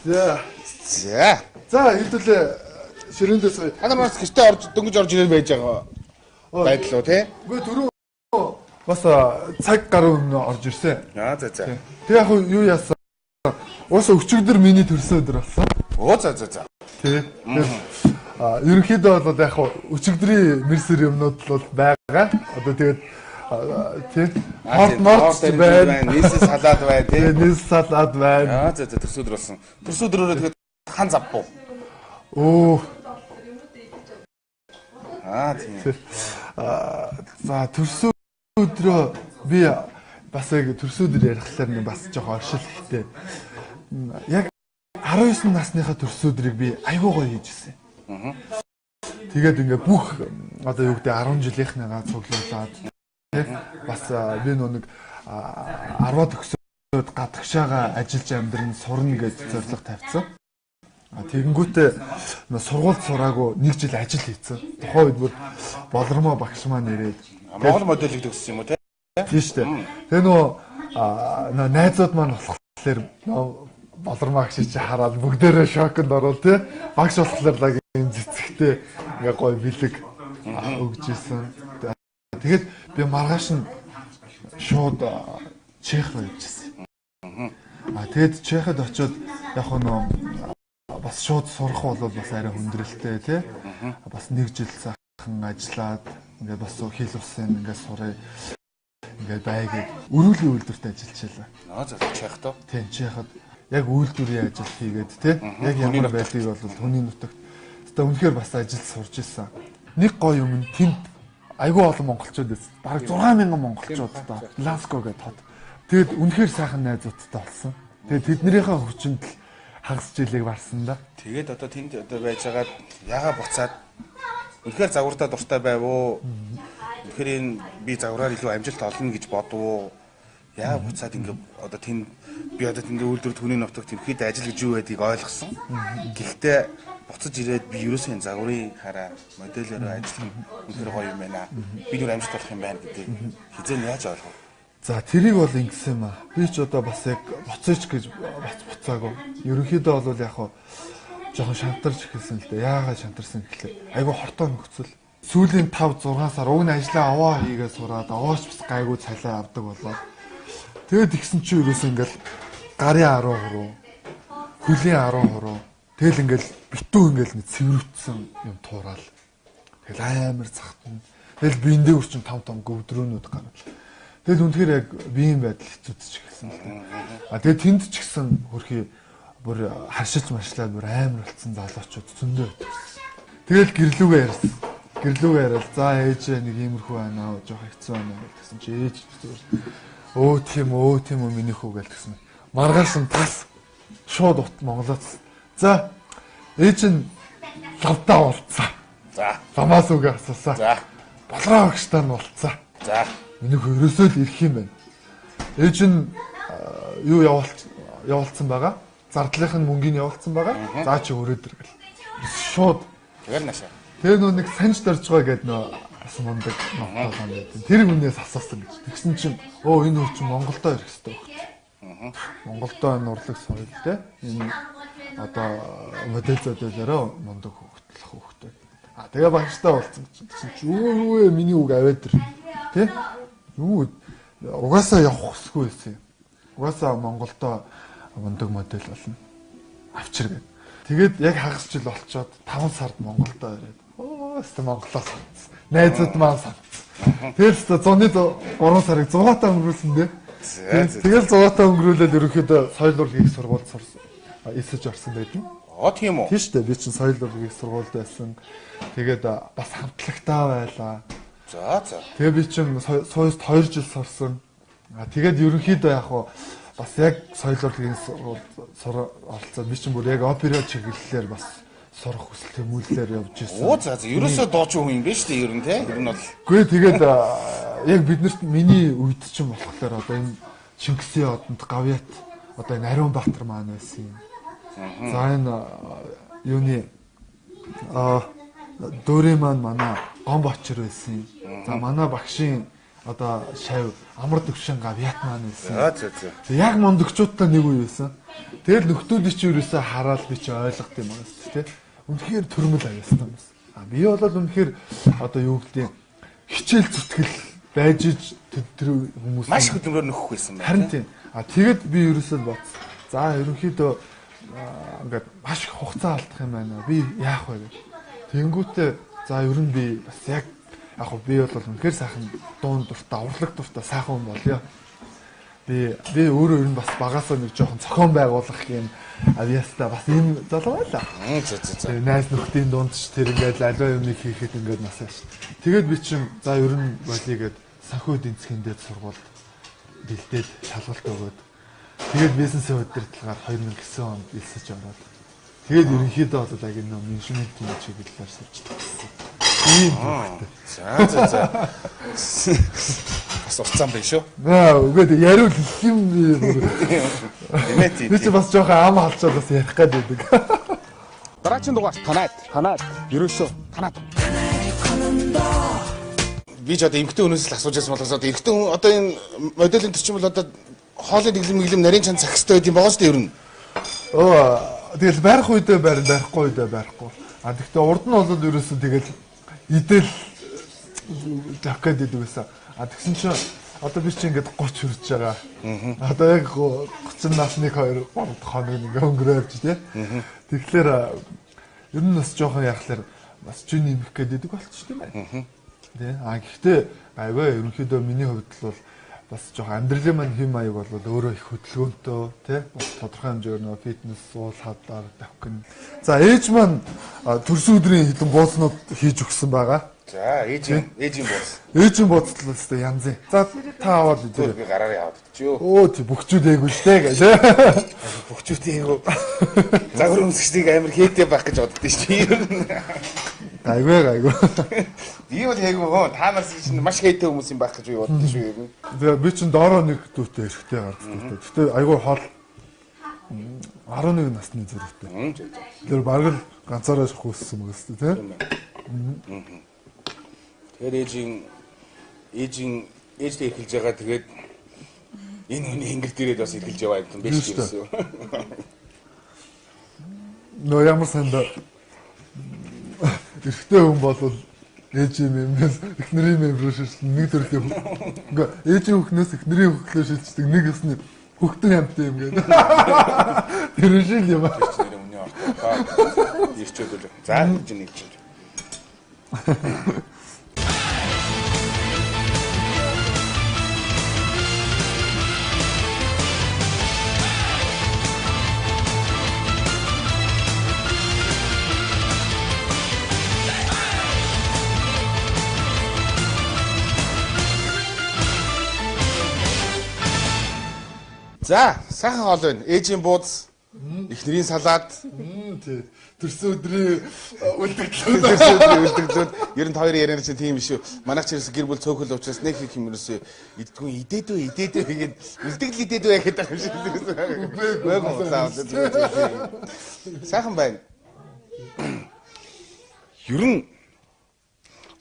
За. За. За хэдүүлээ ширээндээ сая. Та нар бас гэртээ орж дөнгөж орж ирээд байж байгаа байдал уу тий? Үгүй түрүү бас цаг гаруй өмнө орж ирсэн. За. Тэг яг юу яасан? Уус өчигдөр миний төрсөн өдөр болсон. Оо за. Тий. Ерөнхийдөө бол яг өчигдрийн мэрсэр юмнууд бол байгаа. Одоо тэгээд тий. Морт байна. Нийс салаад бай тий. Нийс салаад байна. За төрсөн өдөр болсон. Төрсөн өдрөөрөө тэгээд хан завбуу. Оо. Тийм. За төрсөн өдрөө би бас яг төрсөн өдөр ярихлаар нэг бас жоохон оршил ихтэй. Яг 19 насныхаа төрсөн өдрийг би айгүй гоё хийжсэн. Тэгээд ингээ бүх одоо юу гэдэг 10 жилийнхнийгаа цуглуулад бас би нэг 10-аад төгсөөд гадагшаага ажиллаж амьдран сурна гэж зорилго тавьсан. Тэгэнгүүтээ сургуульд сураагүй 1 жил ажил хийцэн. Тухайн үед бүр болормоо багш маань ирээд Монгол модельийг төгссөн юм уу те? Тийм шүү дээ. Тэгээ нөө найзууд маань болохоор болормоо багш чи хараад бүгдээрээ шоконд ороод те багш болохоор лаг юм цэцэгтэй ингээ гоё бэлэг өгж исэн. Тэгээд би маргааш нь шууд Чех руу явжсэн. Тэгээд Чехэд очиод яг нөө бас шууд сурах бол бас арай хүндрэлтэй тий. Бас 1 жил сайхан ажиллаад ингээд бас хэл усын ингээд сураа ингээд байгаад өрүүлийн үйлдвэрт ажиллажээ. За Чехд. Тийм Чехад яг үйлдвэрийн ажил хийгээд тий. Яг ямар байдгийг бол хүний нутагт одоо үнэхээр бас ажил сурж исэн. Нэг гоё юм нь тэнд айгүй олон монголчууд байсан. Бараг 6000 монголчууд та Ласко гэдэг хот. Тэгэд үнэхээр сайхан найзуудтай болсон. Тэгээд тэднэрийнхээ хүчинд л хагас жилийг барсан да. Тэгээд одоо тэнд одоо байжгаад яга буцаад үнэхээр загвартаа дуртай байв уу? Үнэхээр энэ би загвараар илүү амжилт олно гэж бодов уу? Яа буцаад ингээ одоо тэнд би одоо тэнд үйлдвэр түүний нутагт тэмхэд ажил гэж юу байдгийг ойлгосон. Гэхдээ буцаж ирээд би ерөөсөө загварын хараа модельээр ажиллах үнэхээр гоё юм байна. Би юу амжилт олох юм байна гэдэг хизээ яаж ойлгов? За тэрийг бол ингэсэн юм аа. Би ч одоо бас яг буцаач гэж буцаагүй. Ерөнхийдөө бол яг жоохон шантарч эхэлсэн л дээ. Яагаад шантарсан гэхлээр айгүй хортой нөхцөл. Сүүлийн 5 6 сар уг нь ажлаа аваа хийгээ сураад аваач бас гайгүй цалин авдаг болоо. Тэгээд ихсэн чи ерөөсөө ингээл гарын 13, хөлийн 13. Тэгэл ингээл битүү ингээл нэг цэвэрвцсэн юм туурал. Тэгэл амар захтана. Тэгэл биендээ үрчин 5 том гөвдрөөнүүд гарна. Тэгэл үнэхээр яг биеийн байдал хэцүүдч эхэлсэн л дээ. Тэгээд тэнд ч гэсэн хөрхий бүр харшилж маршлаад бүр амар болцсон залуучууд зөндөө өгсөн. Тэгэл гэрлүүгээ ярьсан. Гэрлүүгээ яриад за ээж нэг иймэрхүү байна аа жоох хэцүү байна гэсэн чи ээж өө тийм үү миний хүү гэлтсэн. Маргааш нь тас шууд ут Монголоос. За ээж нь лавдаа болцсон. За ламаас үгээ асуусаа. За болроо багштай нь болцсон. за Миний хөө ерөөсөө л ирэх юм байна. Ээж нь юу явуулсан байгаа? Зардлынх нь мөнгөний явуулсан байгаа. За чи өрөөд иргэл. Шууд тэгэл наашаа. тэгээ нөө нэг санж дорж байгаа гэдэг нөө бас мундаг нотлоо юм байдаг. Тэр хүнээс асуусан гэж. Тэгсэн чинь энэ хүн чинь Монголдоо ирэх хэрэгтэй багт. Монголдоо энэ урлаг соёл те. Энэ одоо модель мундаг хөөхтэй. Тэгээ багштай болцсон чинь юу миний үг аваад ир. Тэ? Юу угаасаа явах хүсгүй байсан юм. Угаасаа Монголдоо мундаг модель болно. Авчир гэв. Тэгээд яг хагас жил болцоод 5 сард Монголдоо ирээд Монголоос санц. Найзууд маань санц. Тэгэл 100-ны 3 сарыг 100-аатай өнгөрүүлсэн дээ. Тэгэл 100-аатай өнгөрүүлээд ерөнхийдөө соёл урлагийн сургууль сурсан. Эсэж орсон байдаг. Тийм үү? Тийм шүү дээ. Би чинь соёл урлагийн сургуульд байсан. Тэгээд бас хамтлагтаа байлаа. За. Тэгээ би чинь сойст 2 жил сурсан. Тэгээд ерөнхийдөө яг бас яг соёл урлагийн оролцоод би чинь бүр яг опера чиглэлээр бас сурах хүсэл тэмүүлэлээр явж ирсэн. За. Ерөөсөө дооч хүн юм байна шүү дээ ер нь те. Ер нь бол. Үгүй тэгээд яг биднэрт миний үед чинь болохоор одоо энэ Чингисийн одонд Гавьят одоо энэ Ариун Баатар маань байсан юм. За энэ юуны дөөрийн маань манай Гомбочор байсан юм. За манай багшийн одоо шав амар төвшин гав Вьетнам байсан. За. Яг мондогчуудтай нэг үе байсан. Тэгэл нөхдүүдийг чи ерөөсөө хараад би чи ойлгох юм байна шүү дээ. Үнэхээр төрмөл аяасан юм байна. Би бол үнэхээр одоо юу гэдэг хичээл зүтгэл байж тэр хүмүүс Маш хөдөлмөр нөхөх байсан байна. харин тийм. Тэгэд би ерөөсөө боц. За ерөнхийдөө ингээд маш их хугацаа алдах юм байна. Би яах вэ гэх. Тэнгүүтээ за ер нь би бас яг би бол үнэхээр сайхан дуун дуртай, урлаг дуртай сайхан хүн болёо. Би өөрөө ер нь бас багасаа нэг жоохон цохон байгуулах юм авьяастай бас ийм залуу байлаа. За. Найз нөхдийн дунд ч тэр ингээд аливаа юмыг хийхэд ингээд нас яаш. Тэгээд би чинь за ер нь болигээд санхүү эдийн засгийн дэд сургууль бэлдээд шалгалт өгөөд тэгээд бизнесийн удирдлагаар 2009 онд элсэж ороод тэгээд ерөнхийдөө бол яг энэ менежментийн чиглэлээр сурч тагсан. ийм хөвгтэй. За. Бас уцсан байх шүү. Үгээд яриул юм Эмэт. би ч бас жоохон ам халчаад бас ярих гээд байдаг. Дараагийн дугаар танаад. Ерөөсөө танаад. Би ч одоо эмгтэн өнөөс л асууж байсан болохоос одоо эрэгтэн хүн одоо энэ моделийн төрчин бол одоо хоолны дэглэм нарийн чан цагстай байд юм байгаа шүү дээ ер нь. Тэгэл барих үедээ барихгүй үедээ барихгүй. Гэхдээ урд нь бол ерөөсөө тэгэл идэл тавих гэдэг байсан. Тэгсэн чинь одоо би чи ингээд 30 хүрч байгаа. Одоо яг 30 насны 2 3 хоног ингээ өнгөрөөж тий. Тэгэхээр ер нь бас жоохон яхахлаар бас ч нэмэх гэдэг болчих юм байна. Тий. Гэхдээ аваа ерөнхийдөө миний хувьд бол бас жоохон амьдралын маань хэм маяг бол өөрөө их хөдөлгөөнтэй тий. Бас тодорхой хэмжээгээр нөө фитнес уул хадаар тавих гэн. За ээж маань төрсөн өдрийн хэдэн бууснууд хийж өгсөн байгаа. За ээжийн бууз. Ээжийн бууцлал өстой янзын. За та аваад идээ. Би гараараа яваад идчихё. Тий бөхчүүд эйгүү штэ гэж. Бөхчүүд эйгүү. Загвар өмсгчдийг амар хээтэй байх гэж боддоо шүү дээ. Гайгүй. Би бол эйгүү хөө та нарс чинь маш хээтэй хүмүүс юм байх гэж би боддоо шүү ер нь. Тэгээ би чинь доороо нэг дүүтэй эрэхтэй гарч дүүтэй. Гэтэ айгүй хол 11 насны зэрэгтэй. Тэр бараг л ганцаараа хөөссөн мөгс тий. Тэгэхээр ээжтэй эхэлж байгаа тэгээд энэ хүний хэнгэр дээрээ бас эхэлж яваа юм биш гэсэн. Нөө ямар санда эрэгтэй хүн бол ээжийн мэмнээс эхнэрийн мэмрөө шилжсэн нэг төрлийн ингээ ээжийн хүүхнээс эхнэрийн хүүхнөө шилждэг нэг өсний хүүхдэн хамт юм гэдэг. Тэр шил юм аа. Тэр өмнө ортой. Ирчээд үл. За гэж нэг чинь. За, сайхан хоол байна. Ээжийн бууз, эхнэрийн салаад, төрсөн өдрийн үлдэгдлүүд. Ер нь хоёр ярианы чинь тийм биш үү. Манайч ерөөс гэр бүл цөөхөл уучраас нэг их юм ерөөсөө иддгүй идээдөө гэгээд үлдэгдэл идээдөө яхад байгаа юм шиг ерөөсөө. Сайхан байна. Ер нь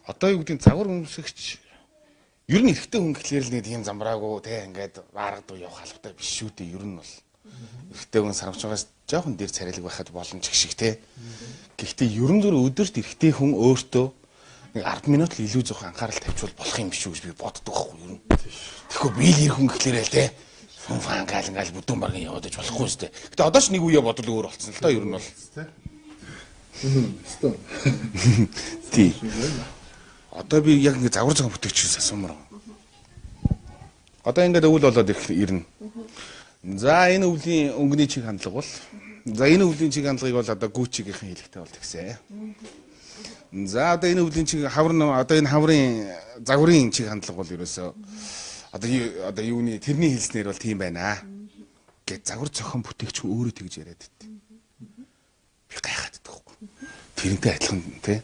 одоо юу гэдэг загвар өмсөгч ер нь эрэгтэй хүн гэхлээр л нэг тийм замбраагүй те ингээд бааргадаг явах албатай биш шүү дээ. Ер нь бол эрэгтэй хүн сарвчгаас жоохон дээр царайлаг байхад боломж их шиг те. Гэхдээ ерөн зөв өдөрт эрэгтэй хүн өөртөө нэг 10 минут л илүү зөөх анхаарал тавьчвал болох юм биш үү гэж би боддог байхгүй юу. Тэгэхгүй биел ирэх хүн гэхлээр л те. Фан гаал бүдүүн багын яваад иж болохгүй шүү дээ. Гэтэ одоо ч нэг үе бодол өөр болсон л доо ер нь бол. Тий. Одоо би яг ингэ загвар зам бүтээгчээс асуумаар. Одоо ингээд өвөл болоод ирнэ. За энэ өвлийн өнгөний чиг хандлага бол энэ өвлийн чиг хандлагыг бол одоо гүүчигийнхэн хэлэхтэй бол тэгсэн. За одоо энэ өвлийн чиг одоо энэ хаврын загварын чиг хандлага бол ерөөсөө одоо юуны тэрний хэлснээр бол тийм байна. Гэт загвар зохион бүтээгч өөрөө тэгж яриад байт. Би гайхаад байдаг. Тэрнтэй адилхан тий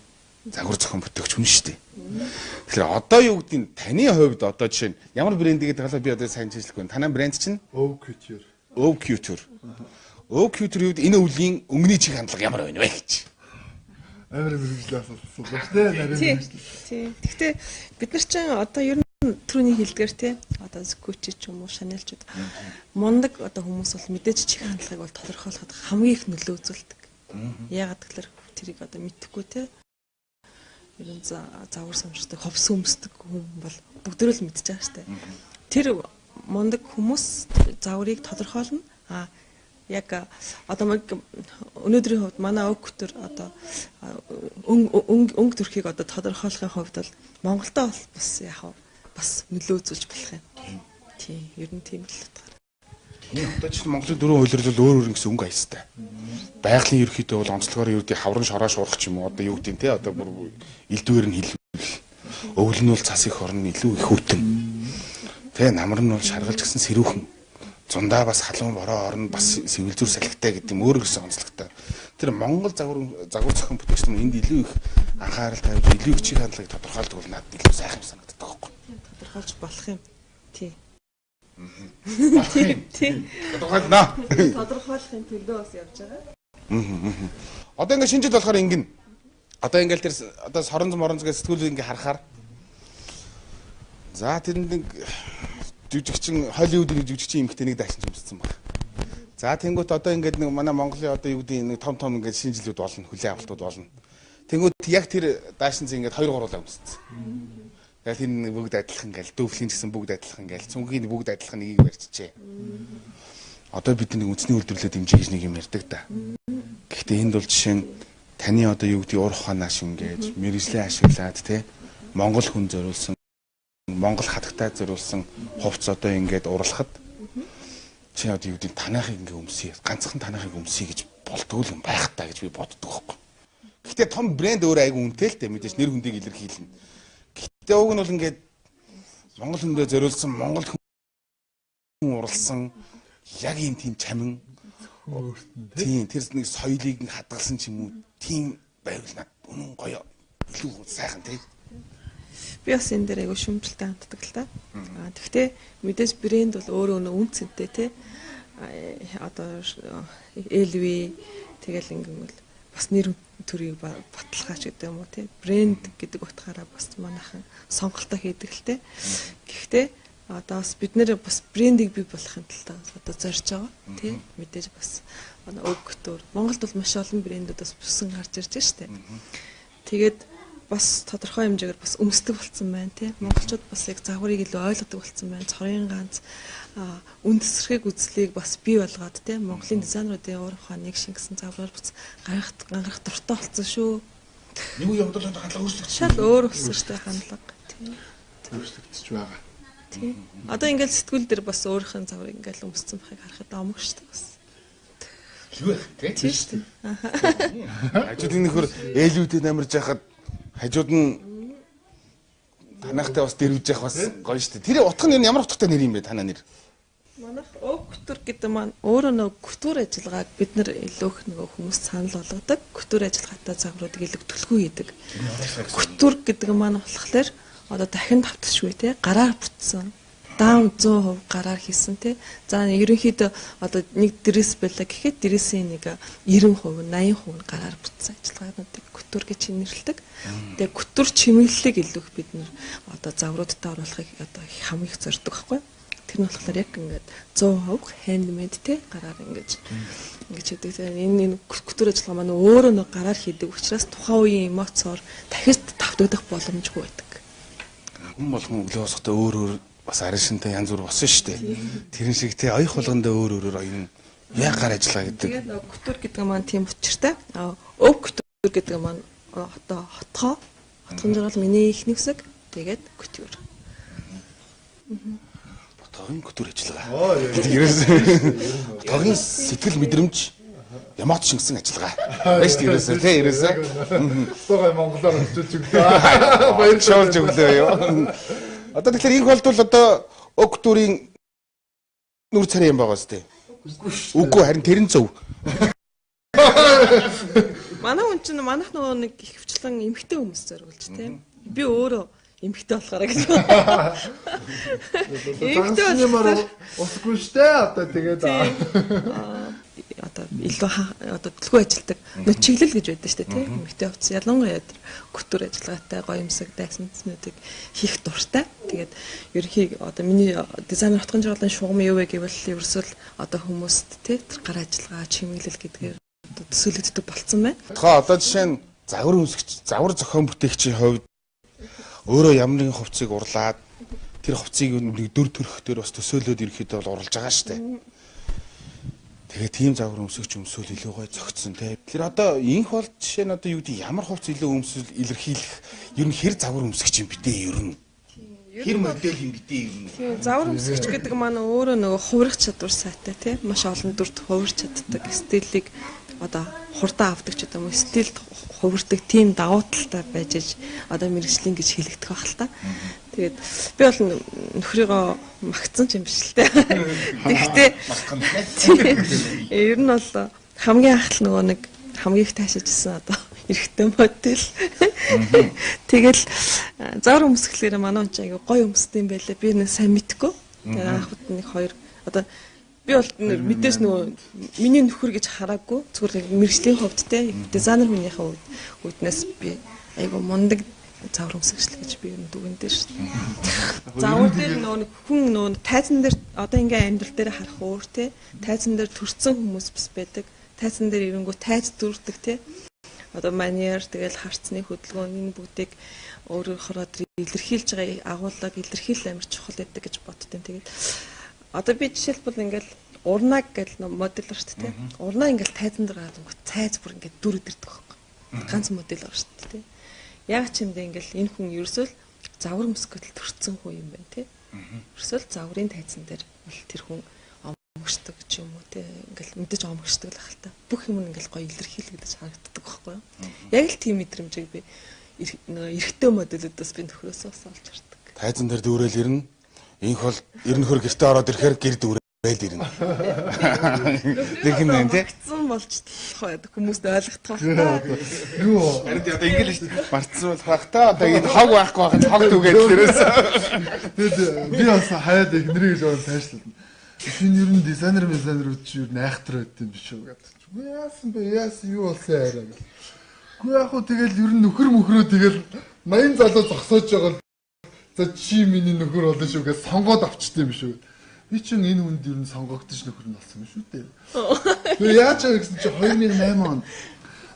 загвар зохион бүтээгч хүн шүү дээ. Тэгэхээр одоо юу гэдгийг таны хувьд одоо жишээ нь ямар брэнд гэдэг талаар би одоо сайн чиглэхгүй. Танай брэнд чинь Ov Couture. Ov Couture-д энэ өвлийн өнгөний чиг хандлага ямар байна вэ гэж. Амар мэрэгжлээс асуусан. Тэ нарийн. Тий. Гэхдээ бид нар чинь одоо ер нь түрүүний хэлдгэр тий одоо Gucci ч юм уу Chanel ч гэдэг мундаг одоо хүмүүс бол мэдээж чих хандлагыг бол тодорхойлоход хамгийн их нөлөө үзүүлдэг. Яагаад гэвэл тэрийг одоо мэдхгүй тий ерөн загвар самждаг, ховс өмсдөг хүн бол бүгдөө л мэдчихэж байгаа штэ. Тэр мундаг хүмүүс загварыг тодорхойлно. Яг одоо өнөөдрийн хувьд манай өвгтөр одоо өнгө төрхийг одоо тодорхойлохын хувьд бол Монголдо бол бас яг бас нөлөө үзүүлж болох юм. Тийм, ер нь тийм л утгаар. Одоо ч Монголын дөрвөн хуулиар өөр өөр гэсэн өнгө аястай. Байгалийн ерөнхийдөө бол онцлогоор юу гэдэг хаврын шороо шуурах ч юм уу одоо юу гэдэг те одоо бүр элдвээр нь хэлбэл өвөл нь бол цас их орно илүү их хүтэн. Тэ намар нь бол шаргалж гисэн сэрүүхэн. Зундаа бас халуун бороо орно бас сэвэлзүр салхитай гэдэг юм өөр гэсэн онцлогтой. Тэр Монгол загвар зохион бүтээгч нар энд илүү их анхаарал тавьж илүү их чих хандлагыг тодорхойлдог бол надад илүү сайхан санагддаг байхгүй. Тодорхойлж болох юм. Тий. Тий. Тодорхойлно. Тодорхойлохын төлөө бас явж байгаа. Одоо ингээ шинжил болохоор ингэн. Одоо ингээл тэр одоо соронз моронз гэж сэтгүүл ингээ харахаар за тэрэнд нэг жүжигчин Холливуудын жүжигчин эмэгтэйнийг дайсан юмсан баг. За тэнгуут одоо ингээд нэг манай Монголын одоо юу гэдэг нэг том ингээд шинжилүүд болно, хүлээн авалтууд болно. Тэнгуут яг тэр даашинз ингээд 2 3 өмссөн. Яг энэ бүгд адилхан гээл дөвлийн гэсэн бүгд адилхан гээл цүнгийн бүгд адилхан нэгийг барьчихжээ. Одоо бид нэг үндэсний үйлдвэрлэлд дэмжиж нэг юм ярьдаг да. Гэхдээ энд бол жишээ нь таны одоо юу гэдэг уур ухаанаас ингээд мэрэгжлийн ашиглаад те Монгол хүн зориулсан Монгол хатагтай зориулсан хувц одоо ингээд урлахад чи одоо юу гэдэг танаахыг ингээ өмсөе. Ганцхан танаахыг өмсөе гэж болдгоо юм байх та гэж би боддог байхгүй. Гэхдээ том брэнд өөр айгу үнэтэй л дээ мэдээж нэр хүндийг илэрхийлнэ. Гэхдээ уг нь бол ингээд Монгол хүндээ зориулсан Монгол хүн урлсан яг юм тийм чамин тийм тэр нэг соёлыг хадгалсан ч юм уу тийм байвал над үнэн гоё илүү сайхан тийм. Би бас энэ дээр айгу шүмжлэлтэй ханддаг л та. Гэхдээ мэдээж брэнд бол өөрөө үн цэнтэй тий. Одоо LV тэгэл ингэм бол бас нэр төрийг баталгаач гэдэг юм уу тий. Брэнд гэдэг утгаараа бас манайхан сонголтоо хийдэг л тий. Гэхдээ одоо бас бид нэр бас брендийг бий болохын тулд одоо зорж байгаа тий. Мэдээж бас өвгтөр Монголд бол маш олон брэндүүд бас бүсэн гарч ирж штэ. Тэгээд бас тодорхой хэмжээгээр бас өмсдөг болсон байна тий. Монголчууд бас яг загварыг илүү ойлгодог болсон байна. Цорын ганц үн тесрэг үзлийг бас бий болгоод тий. Монголын дизайнеруудын уур ухааныг шингэсэн загвараар бас гаргах дуртай болсон шүү. Нэг үе явдал хандлага өөрчлөгдсөн. Шал өөр болсон шүү дээ хандлага тий. Өөрчлөгдөж байгаа. Тий. Одоо ингээл сэтгүүл дээр бас өөрийнхөө загварыг ингээл өмссөн байхыг харахад амг шүү дээ бас. Юу вэ тий? Тий. Хажууд нөхөр ээлүүдээ намарж яхад хажууд нь танахтай бас дэрвж явах бас гоё шүү дээ. Тэр утга нь ямар утгатай нэр юм бэ танаа нэр? Манайх өвгтөр гэдэг маань өөрөө нөгөө культур ажиллагааг бид нар илүү их нөгөө хүмүүс санал болгодог. Культур ажиллагаатай загваруудыг илүү төлхөө хийдэг. Культур гэдэг маань болохоор одоо дахин давтчихгүй те гараар бүтсэн. Даун 100% гараар хийсэн те. За ерөнхийдөө одоо нэг дресс байлаа гэхэд дрессийн нэг 90%, 80% гараар бүтсэн ажиллагаануудыг культур гэж нэрлэдэг. Тэгээ культур чимэглэлийг илүү их бид нар одоо загваруудад оруулахыг одоо хамгийн их зорддог байхгүй. Тэр нь болохоор яг ингээд 100% handmade те гараар ингэж хийдэг. Энэ культур ажиллагаа маань өөрөө нэг гараар хийдэг учраас тухайн үеийн эмоцоор дахиж давтагдах боломжгүй байдаг. Хүн болгон өглөө босохдоо өөр өөр бас арин шинтэй янз бүр босон шүү дээ. Тэрэн шиг те оёх болгондоо өөр өөрөөр оюун яг гар ажиллаа гэдэг. Тэгээд культур гэдэг маань тийм учиртай. Өв культур гэдэг маань одоо хотхон жаргал миний их нэвсэг тэгээд культур. Ботогийн культур ажиллагаа. Ботогийн сэтгэл мэдрэмж ямагт шингэсэн ажиллагаа. Баяж тийрээсээ те ирээсээ. Тогой монголоор хэлж өглөө. Баярлалж өглөө юу. Одоо тэгэхээр их болдвол одоо өктүрийн нүр царай юм байгаа сте. Үгүй харин тэрэн зөв. Манай хүн чинь манайх нөгөө нэг ихвчлэн эмхтэй хүмүүс зориулж тийм. Би өөрөө эмхтэй болохоор гэж. Эмхтэй болохоор усгүй штэ одоо тэгээд одоо илүү одоо төлгөө ажилдаг нөө чиглэл гэж байдаг шүү дээ тийм эмэгтэй хувцас ялангуяа кутур ажиллагаатай гоё юмсаг дайсанцнуудыг хийх дуртай. Тэгээд ерөнхий одоо миний дизайнер хотгон жирлын шугам юу вэ гэвэл ерөөсөл одоо хүмүүст тийм гар ажиллагаа чимэглэл гэдгээр одоо төсөөлөгддөг болцсон байна. Тэгэхээр одоо жишээ нь загвар өмсгч, загвар зохион бүтээгчийн хувьд өөрөө ямар нэгэн хувцсыг урлаад тэр хувцсыг нэг дөр төрхтөр бас төсөөлөд ирэхэд бол оруулж байгаа шүү дээ. Тэгээ тийм загвар өмсгч өмсөөл илүү гоё зөгцсөн тий. Тэр одоо инх бол жишээ нь одоо юу гэдэг ямар хувцс илүү өмсөл илэрхийлэх ер нь хэр загвар өмсгч юм битээ ер нь. Хэр модель юм битээ ер нь. Тийм загвар өмсгч гэдэг маань өөрөө нөгөө хувирах чадвар сайтай тий. Маш олон дүрд хувирч чаддаг стилийг одоо хурдан авдаг ч юм уу стилд хувирдаг тийм давуу талтай байж аж одоо мэрэгжлийн гэж хэлэгдэх байх л та. Тэгээд би бол нөхрийгөө магтсан ч юм биш л те. Тэгэхдээ ер нь бол хамгийн анх л нөгөө нэг хамгийн их таашаажсэн одоо эрэгтэй модель. Тэгэл загвар өмсгөлөөр манай хүн аяга гоё өмсдөг юм байлаа. Би нэг сайн мэдгүй. Тэгээд анхуд нэг хоёр одоо би бол мэдээж нөгөө миний нөхөр гэж хараагүй зүгээр мэрэгжлийн хувьд те дизайнер хүнийхээ үүднээс би айгу мундаг загвар өмсгөл гэж би ер нь дүгнэдэж шүү дээ. Загвар дээр нөгөө хүн нөгөө тайзан дээр одоо ингээм амьдрал дээр харах өөр те тайзан дээр төрсэн хүмүүс бас байдаг. Тайзан дээр ирэнгүү тайз дүрдэг те одоо манер тэгэл харцны хөдөлгөөн энэ бүгдийг өөрөөр илэрхийлж байгаа агуулгыг илэрхийлэл амар чухал гэдэг гэж боддیں۔ Тэгээд одоо би жишээлбэл ингээл урнаг гэл модель ба шүү дээ. Урнаа ингээл тайзан дээр гараад цайз бүр ингээд дүр өдөрдөг байхгүй. Ганц модель ба шүү дээ. Яг ч юм дэ ингээл энэ хүн ерөөсөө загвар өмсгөл төрцөн хүн юм байна тий. Ерөөсөө загварын тайзан дээр бол тэр хүн омгшдаг ч юм уу тий. Ингээл мэдээж омгшдаг л ахalta. Бүх юм ингээл гоё илэрхийлэгдэж харагддаг байхгүй юу. Яг л тийм мэдрэмжийг би эрэгтэй модельудаас би нөхрөөсөө олж хардаг. Тайзан дээр дүүрэл ирнэ. Инх бол 90 гэртээ ороод ирэхээр гэр дүүрэл ирнэ. Тэг юм байна тий. Мартсан болж хүмүүст ойлгох байх. Юу? Харин одоо ингээл шүү дээ. Мартсан болох та одоо ингэ хог байхгүй байх хог түгээд дээрээс. Тэгэд би бас хаяад их нэрийг жоо таашлаа. Шинэ ер нь дизайнерүүд чи ер нь айхтар байд юм биш үү гэдэг. Яасан бэ? Яасан юу болсон яриа гэх. Гэхдээ яг хөө тэгэл ер нь нөхөр мөхрөө тэгэл 80 залуу зогсоож байгаа. За чи миний нөхөр болно шүү гэж сонгоод авчтай юм шүү. Би чинь энэ хүнд ер нь сонгогдож нөхөр нь болсон юм шүү дээ. Тэгээ яаж аа гэсэн чи 2008 онд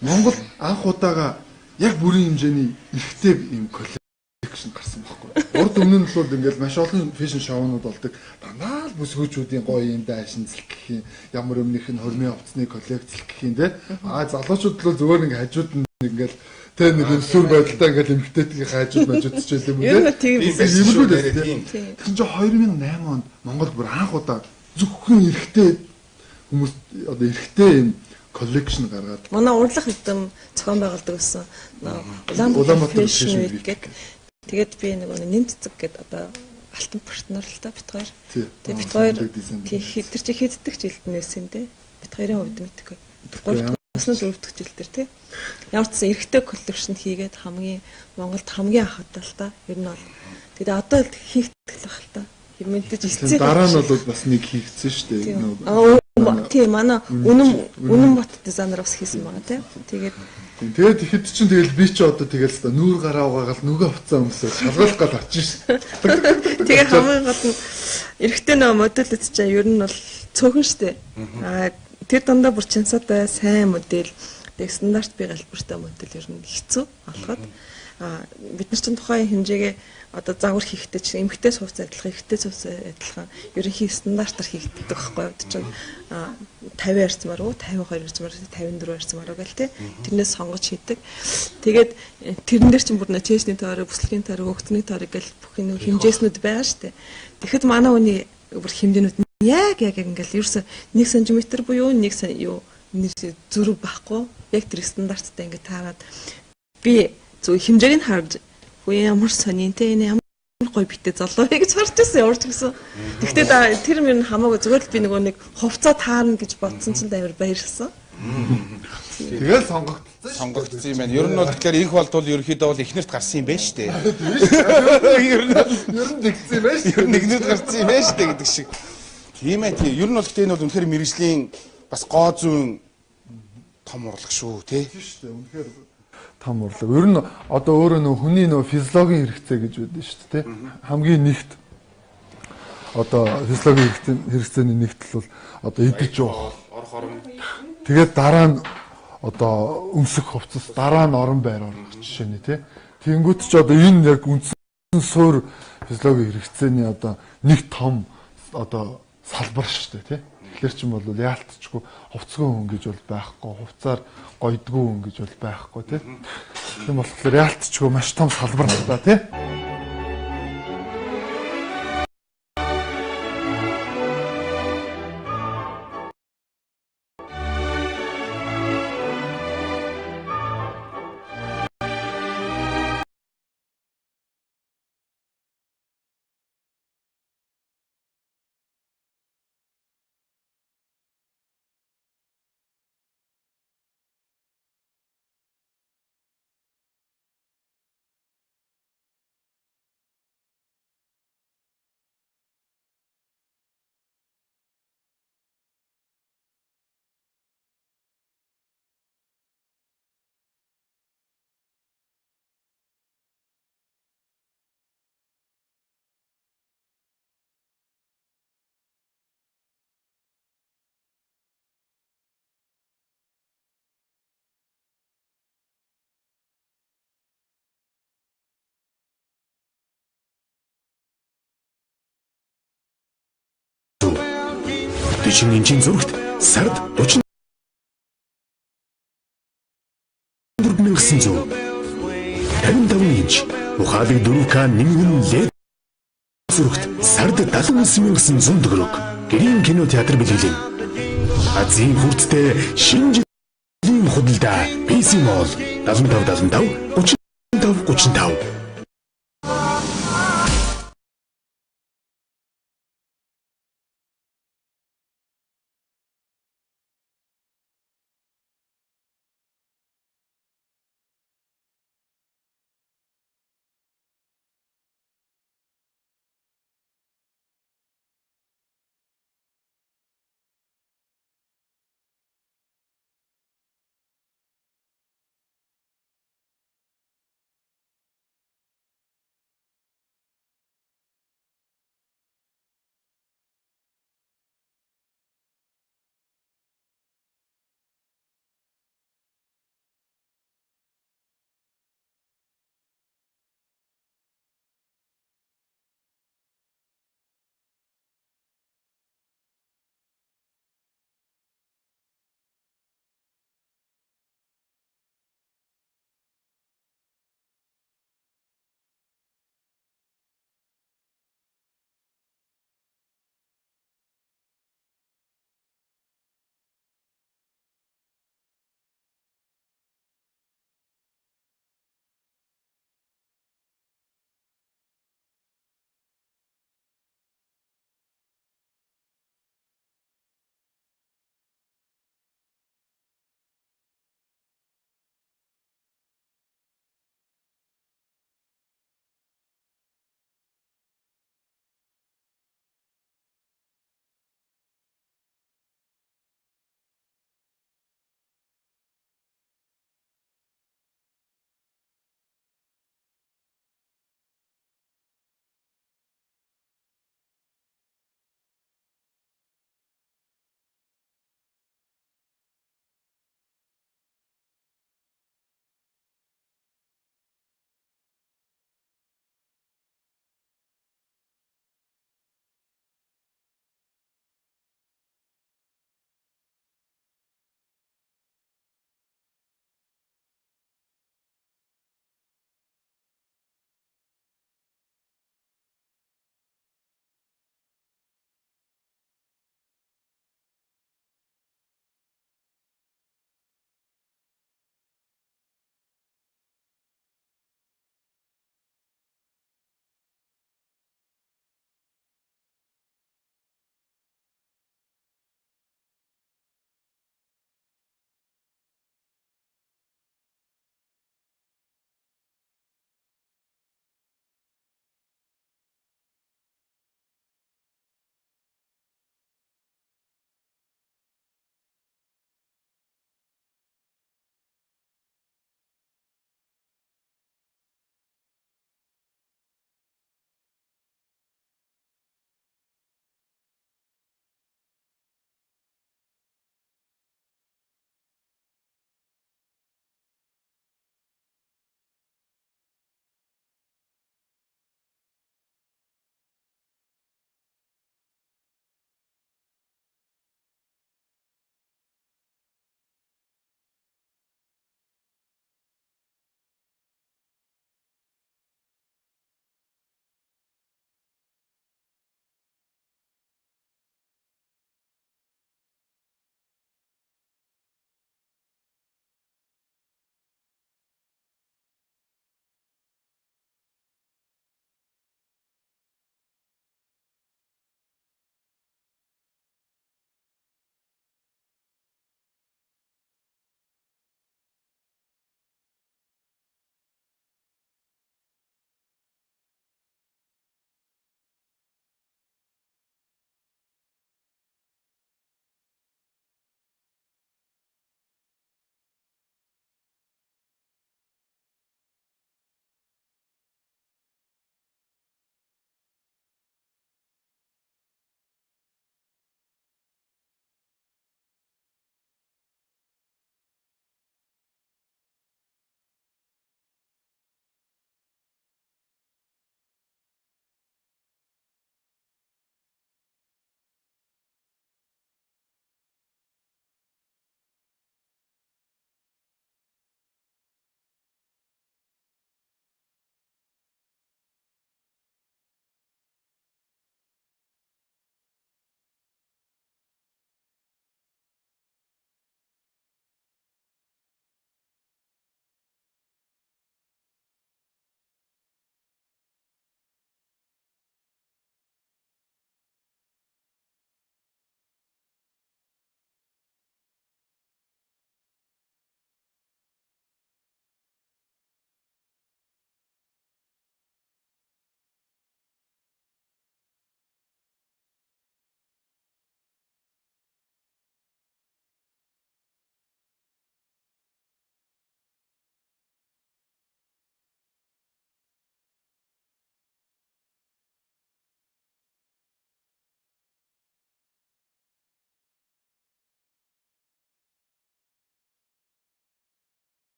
Монгол анх удаага яг бүрийн хэмжээний ихтэй юм коллекшн гарсан байхгүй. Урд өмнө нь л ингээл маш олон фэшн шоунууд болдог. Дандаа л бүсгүүчүүдийн гоё юм дайшинзэл гэх юм. Ямар өмнөх нь хормын хувцсны коллекцэл гэх юм те. Залуучууд л зүгээр ингээ хажууд нь ингээл тэ нэг сүр байдалтай ингээл эмхтэйдгийн хажууд мажууд ч юм уу те. Ер нь тийм юм л тийм. Тэгсэн чинь 2008 онд Монгол бүр анх удаа зөвхөн эрэгтэй хүмүүс одоо эрэгтэй юм коллекшн гаргаад манай урлах хэдэм зохион байгуулдаг гэсэн Улаанбаатар Fashion Week гэдэг. Тэгээд би нэг нэм цэцэг гэдэг одоо алтан партнер л та бит хоёр. Тэгээд бит хоёр тэр чи хийддэг жилднээс юм те. Бит хоёрын хувьд мэдхгүй. 3-4 дахь жил дээр те. Ямар ч гэсэн эрэгтэй коллекшн хийгээд хамгийн Монголд хамгийн анх удаа л та. Ер нь бол тэгээд одоо л хийгдэх л байх л та. Мэдээж эцсийн дараа нь бол бас нэг хийгдсэн шүү дээ. Тийм манай үнэн бот дизайнер бас хийсэн байгаа тийм. Тэгээд ихэд чинь тэгэл би чи одоо тэгэл та нүүр гараа угаагаал нүгэ авцаа өмсөж шалгуулах гал очиж шээ. Тэгээ хамгийн гол нь эрэгтэй нөө модельд чинь ер нь бол цөөхөн штэ. Тэр дандаа бүр чансаатай сайн модель стандарт бие галбартай модель ер нь хэцүү болоход бид нар чинь тухайн хэмжээгээ одоо загвар хийхдээ чинь эмхтэй сууц адилхан эрэгтэй сууц адилхан ерөнхий стандартаар хийгддэг байхгүй юу чинь 50 ярцмаар уу 52 ярцмаар 54 ярцмаар уу гэл тээ тэрнээс сонгож хийдэг. Тэгээд тэрэн дээр чинь бүр чэйсний тойрог бүслэгийн тойрог өгцний тойрог гэл бүх энэ хэмжээснүүд байгаа штэ. Тэгэхэд манай хүний бүр хэмжээнүүд яг ингээл ерөөсө 1 см буюу 1 зүрх байхгүй яг тэр стандарттай ингээд таарад би зөв хэмжээг нь харж үе ямар сонин те энэ ямар гоё битээ залуу гэж харж байсан явж гисэн. Тэгтээ тэр минь хамаагүй зүгээр л би нэг хувцаа таарна гэж бодсон чинь амар баярлсан. Тэгэл сонгогдсон юм байна. Ер нь бол тэгэхээр инх болтол ерөөхдөө бол эхнэрт гарсан юм байна шүү дээ. Ер нь нэгдсэн юм байна шүү. Нэгнэрт гарсан юм байна шүү дээ гэдэг шиг. Тийм ээ тийм. Ер нь бол гэхдээ энэ бол үнэхээр мэрэгжлийн бас гоо зүүн том урлаг шүү тий. Тийм шүү дээ. Үнэхээр том урлаг. Ер нь одоо өөрөө нөө хүний нөө физиологийн хэрэгцээ гэж байдаг шүү дээ. Хамгийн нэгт одоо физиологийн хэрэгцээний нэгтэл бол одоо идэж уух. Орох орон. Тэгээд дараа нь одоо өмсөх хувцас, дараа нь орон байр орох жишээ нь тий. Тэнгүүт ч одоо энэ яг үндсэн суур физиологийн хэрэгцээний одоо нэг том одоо салбар шүү дээ тий. Тэгэхээр ч юм бол яалтчгүй хувцгүй хүн гэж бол байхгүй, хувцаар гойдгүй хүн гэж бол байхгүй тий. Тийм болохоор яалтчгүй маш том салбар та тий. Дэжин энгийн зүрхт сард 34,900 55 инч ухаалаг 4К нэгэн LED зүрхт сард 79,900 төгрөг гэрийн кино театр билэглэв. Азийн хүрттэй шинэ жилийн худалдаа PC Mall 7575 35 35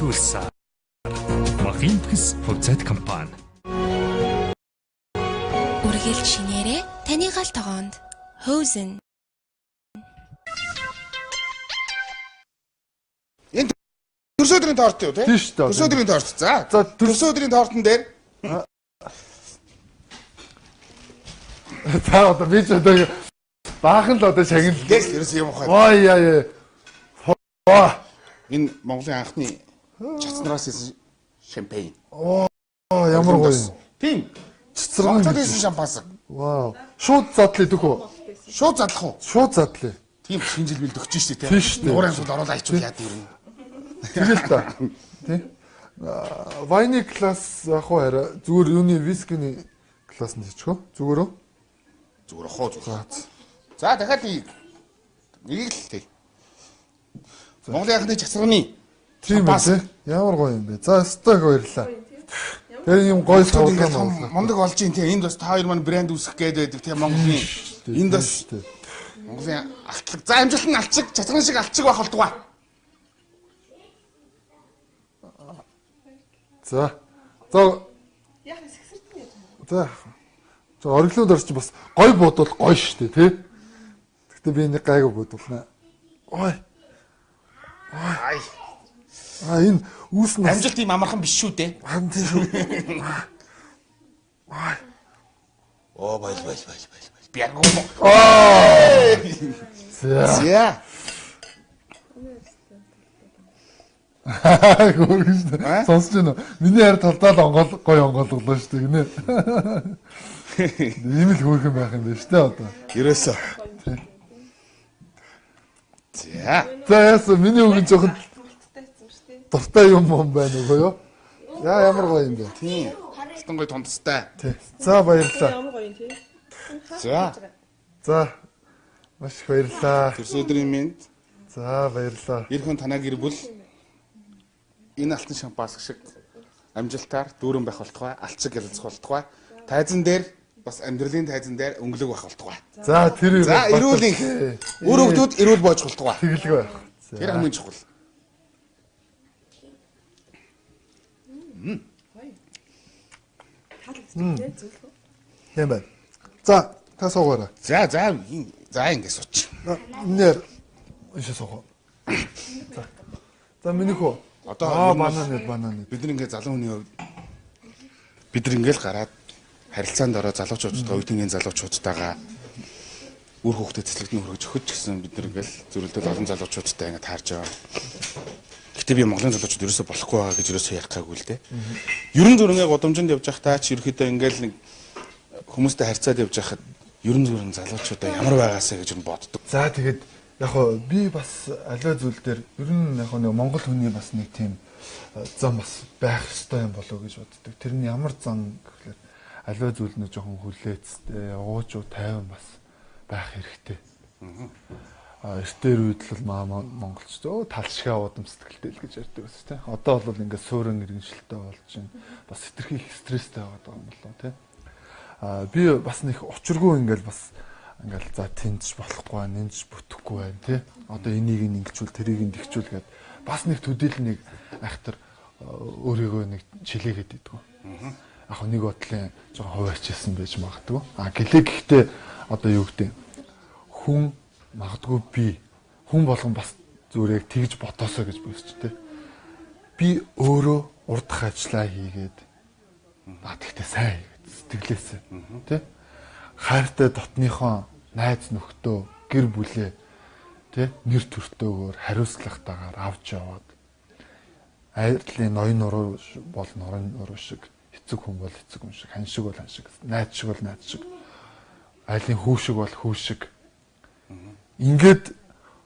бэлтгүүлсэн. Махимпс хувьцат компани. Үргэлж шинээрээ таны гал тогоонд Hosen. Энэ төрсөн өдрийн торт юу те? Тийм шүү дээ. Төрсөн өдрийн торт. За. За, төрсөн өдрийн тортон дээр За одоо би ч одоо баахан л одоо шагнал. гээс ерөөс юм ухаа. Ой яа. Энэ Монголын анхны чацнараас исэн шампань. Ямар гоё. Тийм. Цэцэрхэн Монголын исэн шампанс. Вау. Шууд задлаа дөх үү? Шууд задлах уу? Шууд задлаа. Тийм шинжил бэлд өгч штэ Тийм шүү дээ. Нуурын сууд оруулаа ичүүл яа тийм юм. Тэгэл та. Тий. Вайны класс яг уу арай зүгээр юуны вискины класснд хийчихв. Зүгээрөө. Зүгээр хоо зүгээр. За дахиад нэг л тий. Монголын анхны чацрагны Тийм үү те. Ямар гоё юм бэ. За стог баярлаа. Тэр юм гоё суулгах юм. Мондөг олж ийн тий. Энд бас та хоёр маань брэнд үүсгэх гээд байдаг тий Монголын. Энд бас Монголын алтлаг. За амжилт нь алчиг, чацрагны шиг алчиг байх болтугай. За. За. За ориглууд орч бас гой буудвал гоё штэ тий. Гэтэ би нэг гайгүй буудвална. Ой. Ай. Энэ үүс нь Амжилт ийм амархан биш шүү дээ. тийм шүү. Оо баял. Би яг юм. За. Сонсож байна уу? Миний харь талдаа л гоё онгойлголоо шүү дээ гинэ. Ийм л хөөрхөн байх юм байна шүү дээ одоо. Ерөөсөө. За. За яасан миний үгэн жоохон дуртай юм байна уу юу? Яа ямар гоё юм бэ? Тийм. Хатан гоё тунцтай. Тий. За баярлалаа. Ямар гоё юм тий. За. За. Маш их баярлалаа. Төрсөн өдрийн мэнд. За баярлалаа. Ирхэн танаа гэр бүл энэ алтан шампанс шиг амжилтаар дүүрэн байх болтугай, алчиг ярилцах болтугай. Тайзан дээр бас амьдралын тайзан дээр өнгөлөг байх болтугай. За тэр За эрүүл их. Үр хөвгүүд эрүүл боож болтугай. тэгэлгүй байх. Тэр хамгийн чухал. Юм байна. За та суугаарай. За ингэ сууч. Нэр ишээ суугаа. За миний хөө. Одоо бананы. бид нар ингээ залуу хүний хувьд бид нар ингээл гараад харилцаанд ороо залуучуудтай үеийнгийн залуучуудтайгаа үр хөвгтөд цэцлэгдэн хөргөж өгч гэсэн бид нар ингээл зөрөлдөд олон залуучуудтай ингээ таарж байгаа. Гэтэ би Монголын залуучууд ерөөсө болохгүй байгаа гэж ерөөсө ярих гайгүй л дээ. Ерөн зүрэнгээ годомжинд явж байхдаа ч ерөөхдөө ингээл нэг хүмүүстэй харьцаад явж байхад ерөн зүрэн залуучуудаа ямар байгаасаа гэж боддог. За тэгээд яг хоо би бас аливаа зүйл дээр ер нь яг нэг Монгол хүний бас нэг тийм зам бас байх ёстой юм болов уу гэж боддог. Тэр нь ямар зам гэхлээр аливаа зүйл нь жоохон хүлээцтэй, уужуу тайван бас байх хэрэгтэй. Эртээр үед л монголч талшгаа удам сэтгэлтэй л гэж ярьдаг байсан тийм. Одоо бол ингээд суурин иргэншилтэй болж байна. Бас хэтэрхий их стресстэй байгаа юм болоо тийм. Би бас нэг учиргүй ингээд бас ингээл за тэнцж болохгүй, нэнж бүтэхгүй байна тий. Одоо энийг ингэчүүл, тэрийг ингэчүүл гэд бас нэг төдийл нэг айхтар өөрийгөө нэг чилээгээд идэггүй. Яг нэг бодлын жоохон хуваарчсан байж магадгүй. Гэлээ гэхдээ одоо юу гэдэг хүн магадгүй би хүн болгон бас зүрийг тэгж ботоосоо гэж босч тий. Би өөрөө урдах ажиллаа хийгээд тэгтээ сайн хийгээд сэтгэлээсээ тий. Хайртай дотныхоо найз нөхдөө гэр бүлээ тий нэр төртөөгөөр хариуцлагатайгаар авч яваад айрлын ноён нуруу бол ноён нуруу шиг эцэг хүн бол эцэг хүн шиг хан шиг бол хан шиг найз шиг бол найз шиг айлын хүү шиг бол хүү шиг ингээд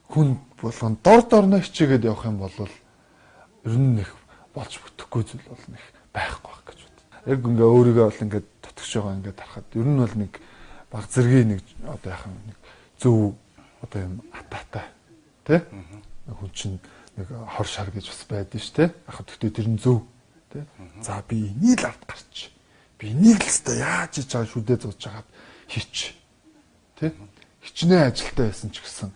хүн болгон дор дорно хичээгээд явах юм бол ер нь нэг болж бүтэхгүй зүйл бол нэг байхгүй байх гэж бод. Яг ингээ өөрийгөө бол ингээд тотгож байгаа ингээд харахад ер нь бол нэг баг зэргийн нэг одоо яхаа нэг зөв одоо юм атаатай тий хүн чинь нэг хор шар гэж бас байдсан шүү тий яг гэхдээ тэр нь зөв тий за би энийг л авт гарч би энийг л өстой яаж хийж байгаа шүдээ зууж хагаад хийч тий хичнээн ажилтаа байсан ч гэсэн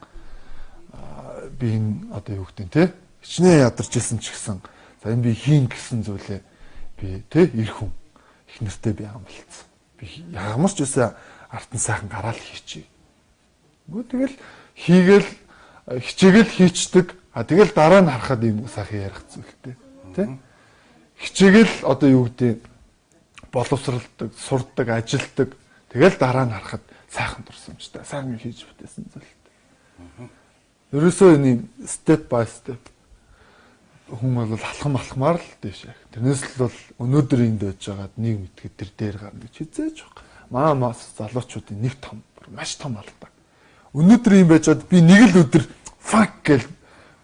би энэ одоо юу гэдэг тий хичнээн ядарч исэн ч гэсэн За энэ би хийн гэсэн зүйлээ би эх хүн их нэртэй би амлалцсан. Би ямар ч үсэ артн сайхан гараал хийчихье. Тэгэл хийгээл хичээгэл хийчдэг. Тэгэл дараа нь харахад ийм сайхан ярих зүйлтэй. Тэ? Хичээгэл одоо юу гэдэг боловсралдаг, сурдаг, ажилдаг. Тэгэл дараа нь харахад сайхан дурсамжтай, сайхан хийж бүтээсэн зүйлтэй. Ерөөсөө энэ step by step хүн бол алхамаар л дэш яг. Тэрнээс л бол өнөөдөр энд байж байгаад нэг мэдгээд тэр дээр гарна гэж хизээж байгаа. Маас залуучуудын нэг том, маш том алдаа. Өнөөдөр юм байж байгаад би нэг л өдөр fuck гэл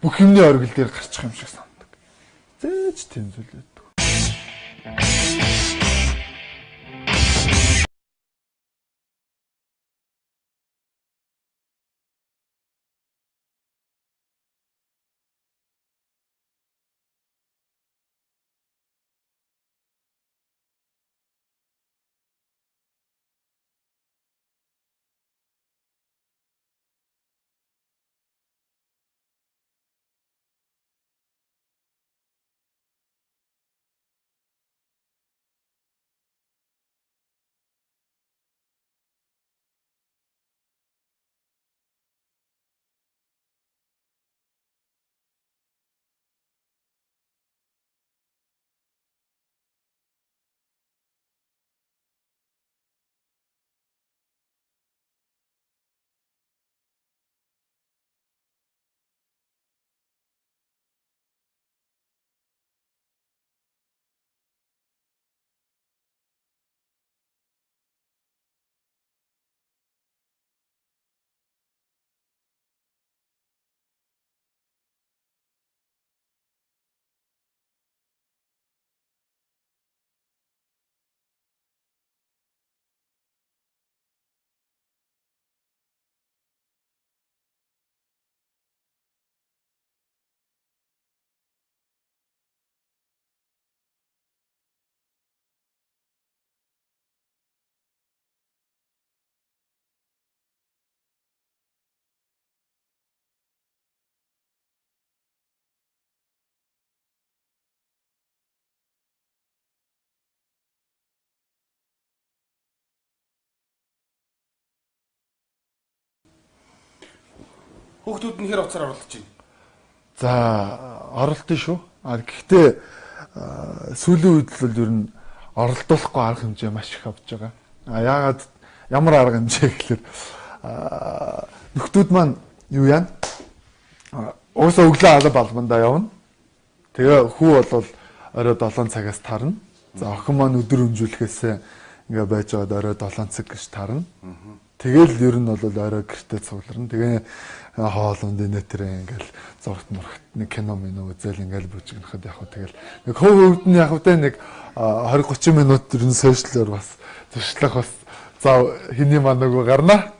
бүх юмны оргил дээр гарчих юм шиг сандаг. Зээж тийм зүйл байдаг. Хүүхдүүд нь хэр уцаар оролдож байна? За оролдсон шүү. Гэхдээ сүүлийн үед л ер нь оролдуулахгүй арга хэмжээ маш их авч байгаа. Яагаад ямар арга хэмжээ гэхээр нөхдүүд маань юу яана? Уусаа өглөө алба балбандаа явна. Тэгээ хүү бол орой 7 цагаас тарна. За охин маань өдөр өнжүүлэхээс ингээ байж байгаад орой 7 цаг гэж тарна. Тэгэл ер нь бол орой гэртээ цугларна. Тэгээ хоолунд нэтэр ингээл зургт мургт нэг кино минь үзэл ингээл бүжигнэхэд яг хөө тэгэл нэг хөвд нь яг хөө нэг 20-30 минут ер нь сошиаллоор бас туршлах бас за хэний маань нөгөө гарна.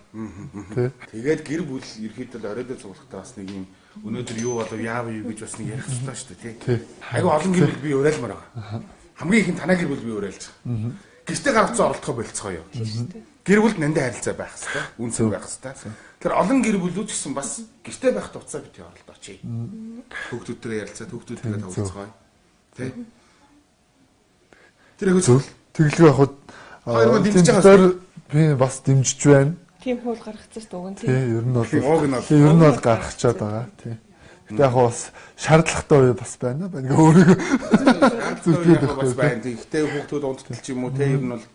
Тэгээд гэр бүл ерөөхдөө оройдоо цуглахдаа бас нэг юм өнөөдөр юу болов яав юу гэж бас нэг ярих хэрэгтэй шүү дээ тий. Айгу олон гэр бүл би уриалмаар байгаа. Хамгийн их нь танай гэр бүл би уриалж байгаа. Гэртээ гаргацсан оролдохоо болцгоё. Гэр бүлд нандаа харилцаа байх хэрэгтэй, үнсэн байх хэрэгтэй. Тэр олон гэр бүлүүд ч гэсэн бас гэртээ байх туцаа бити оролдооч. Хүүхдүүдтэй ярилцаад хүүхдүүдтэй тоглоцгоё. Тэ. Тэр их зөв. Тэглэгээ авахд хоёр мөн дэмжиж байгаа. Би бас дэмжиж байна. Тийм хууль гаргацсан шүү дээ. Тий, ер нь бол гаргачаад байгаа. Тий. Гэтэ яг бас шаардлагатай үе бас байна. Ингээ өөрийгөө зүйлээ бас байна. Гэтэ хүүхдүүд унтдал ч юм уу те ер нь бол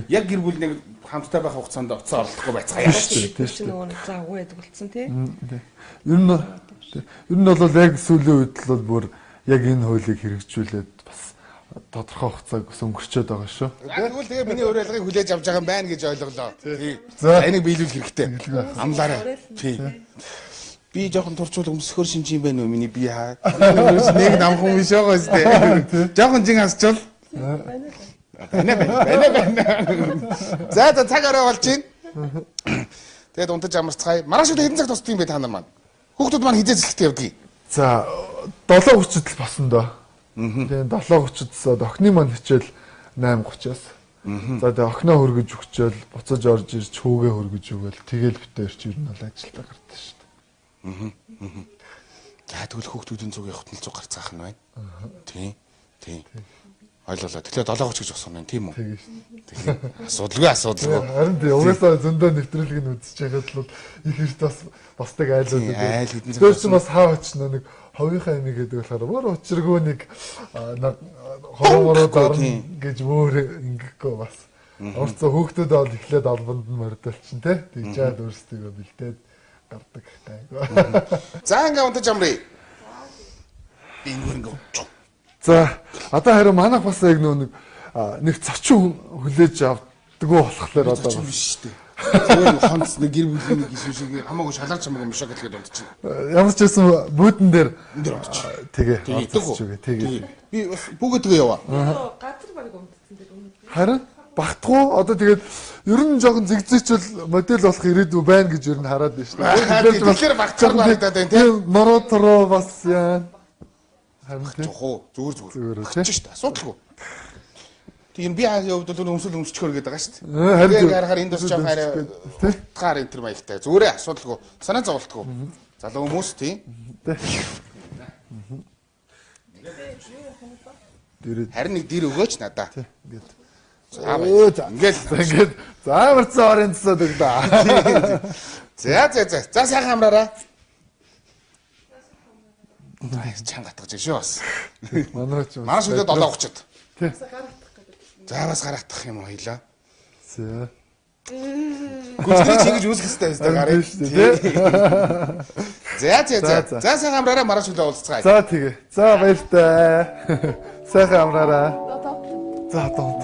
яг гэр бүл нэг хамттай байх хугацаанд оцсон орлохгүй байцгаая шүү дээ. Тийм нөгөө заагүй байдаг болсон тий. Ер нь бол яг сүүлийн үед л бүр яг энэ хуулийг хэрэгжүүлээд бас тодорхой хугацааг өнгөрчөөд байгаа шүү. Тэгвэл тэгээ миний уриалгыг хүлээж авч байгаа юм байна гэж ойлголоо. Тий. За энийг биелүүлэх хэрэгтэй. Амлаарай. Тий. Би жоохон турчуул өмсөхөр шинж юм байна уу миний би хаа. Нэг намхан биш байгаа үстэй. Жоохон жин хасчвал. Байна. За цаг арай болж байна. Тэгээд унтаж амарцгаая. Маргааш өдөр хэдэн цаг тусдаг юм бэ та нар маань? Хүүхдүүд маань хизээ зэлхтэй явдгийг. За 7:30-д л босон доо. Тэгээд 7:30-д охины маань хичээл 8:30-аас. За тэгээд охиноо хөргөж өгчөөл буцаж орж ирж хүүгээ хөргөж өгөөл тэгэл битээрч ер нь бол ажилдаа гардаг шүү дээ. За тэгвэл хүүхдүүдийн зүг явахт нь 100 гарцаах нь байна. Тийм. Ойлголоо. Тэгэхээр 7:30 гэж босгоно юм тийм үү? Тийм. Асуудалгүй. Харин тийм угаасаа зөндөө нэвтрүүлгийг нь үзэж байгаад л их эрт босдаг айлууд үү. Айл хэдэн Тэр чинь бас хаа очно нэг ховынхаа амиг гэдэг болохоор бүр учиргүй нэг хоромороо дарна гэж өөр ингэхгүй бас. Орцоо хүүхдүүд бол эхлээд албанд нь мордолчин те. Тэгжээд өөрсдөө бэлдээд гардаг гайгүй. За ингээ унтаж амрыг. Би ингээ. За одоо харин манайх бас яг нэг цочин хүлээж авдаггүй болохоор одоо биш шүү дээ. Зөвхөн хонц нэг гэр бүлийн нэг гişүн шиг хамаагүй шалгарч хамаагүй мушаа гэлгээд унтчихна. Ямар ч байсан бүүдэн дээр тэгээ. Тэгээ. Би бас бүгдгээ яваа. Газар баг унтсан дээр өмнө. Харин багтахгүй одоо тэгээд ер нь жоохон зэгзэгчл модель болох ирээдүй байна гэж ер нь хараад байна шүү дээ. Тэгэхээр багтах харагдаад байна тийм. Нороо бас яа. Харин зүгээр. Багтчих шүү дээ. Асуудалгүй. Тийм би явд бол өмсөлчхөр гэдэг байгаа шүү дээ. Харин харахаар энд бас жоохон арай тгаар энэ төр маягтай. Зүгээрээ асуудалгүй. Санаа зовлтгүй. Залуу хүмүүс тийм. Харин нэг дэр өгөөч надаа. Ингээд зааварцсан орын цасаад өгдөө. За сайхан амраарай. Чанга татгаж шүү бас. Манай шүлээ 7:30-д. Тийм. За бас гарахдах юм уу хоёлаа. За. Гүцгэрч ингэж үүсэх хэрэгтэй байсан гараа. За сайхан амраарай маргааш шүлээ уулзцгаая. За тэгээ. За баяртай. Сайхан амраарай. За одоо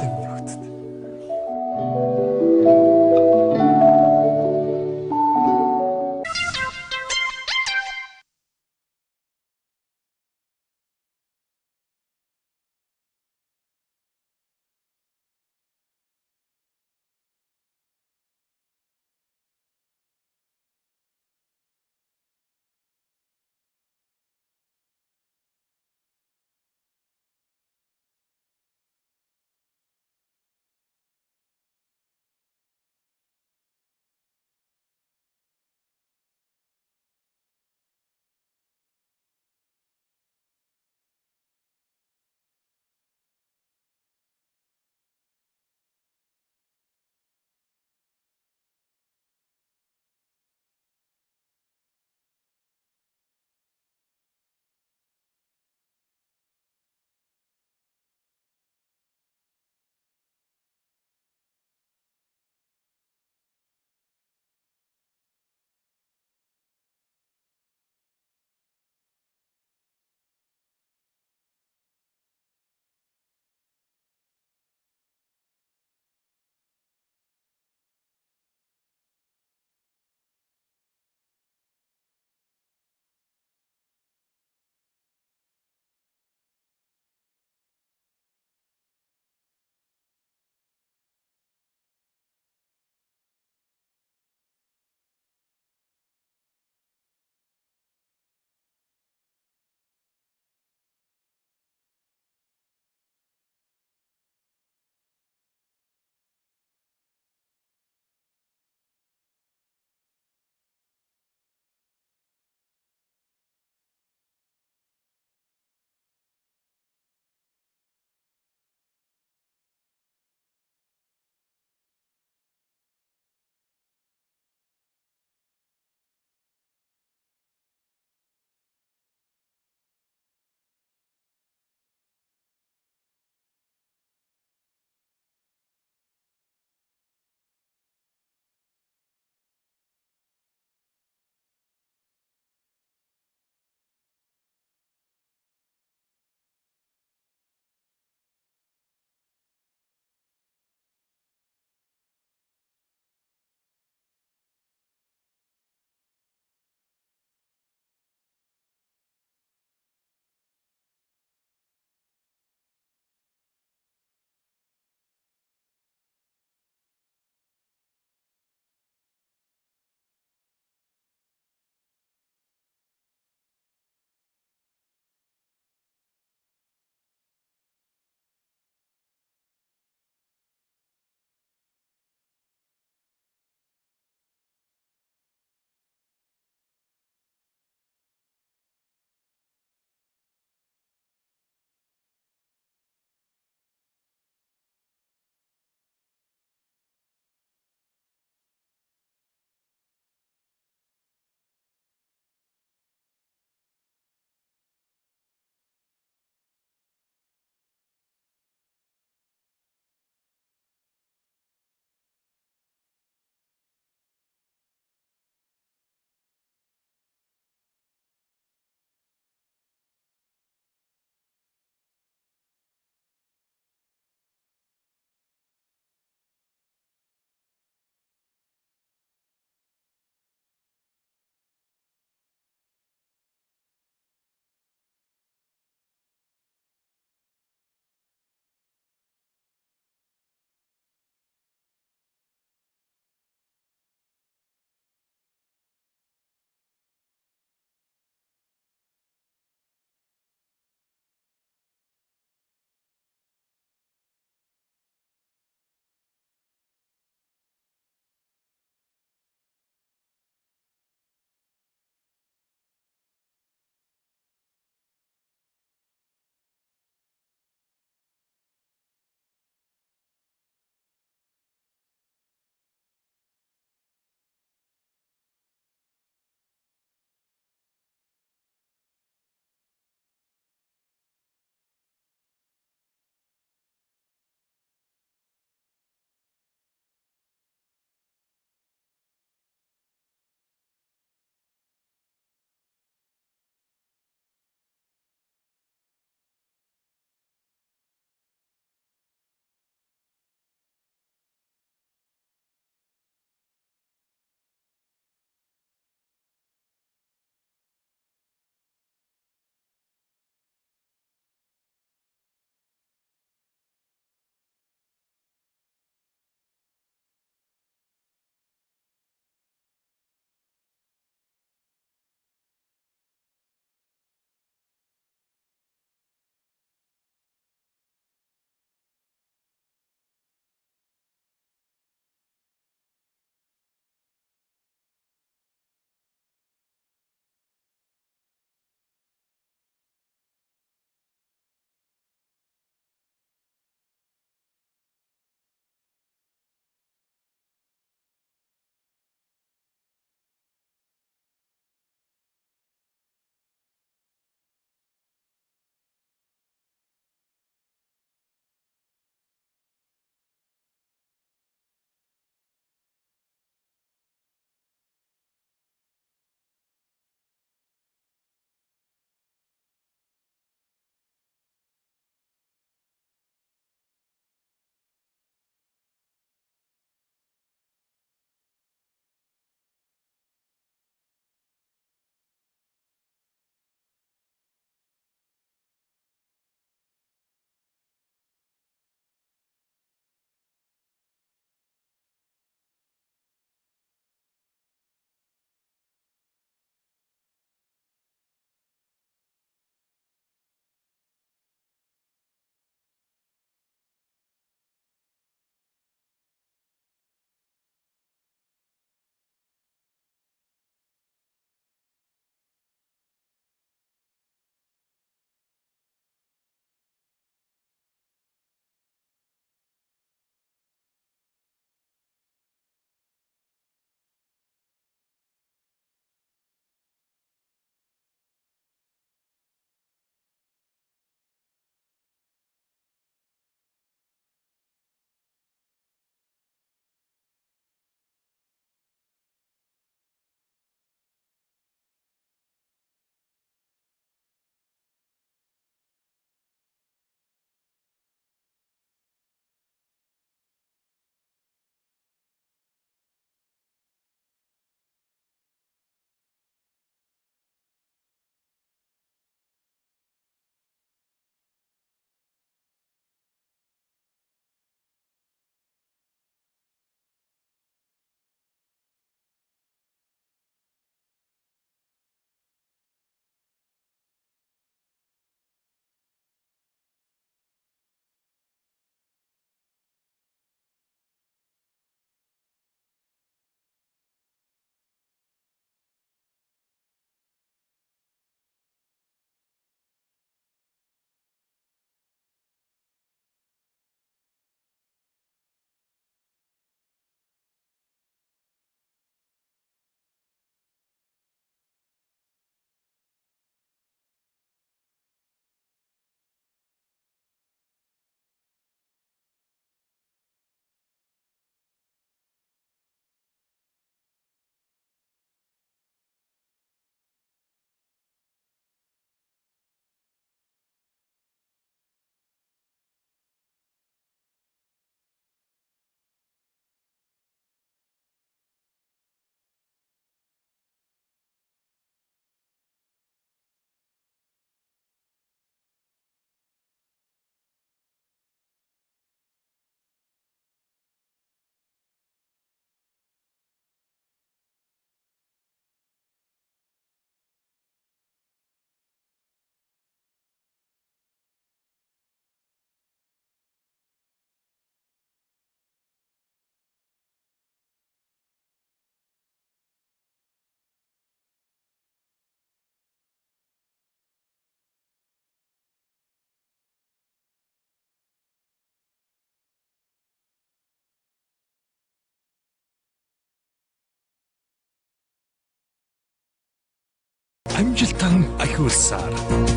амжилтан ахиулсаар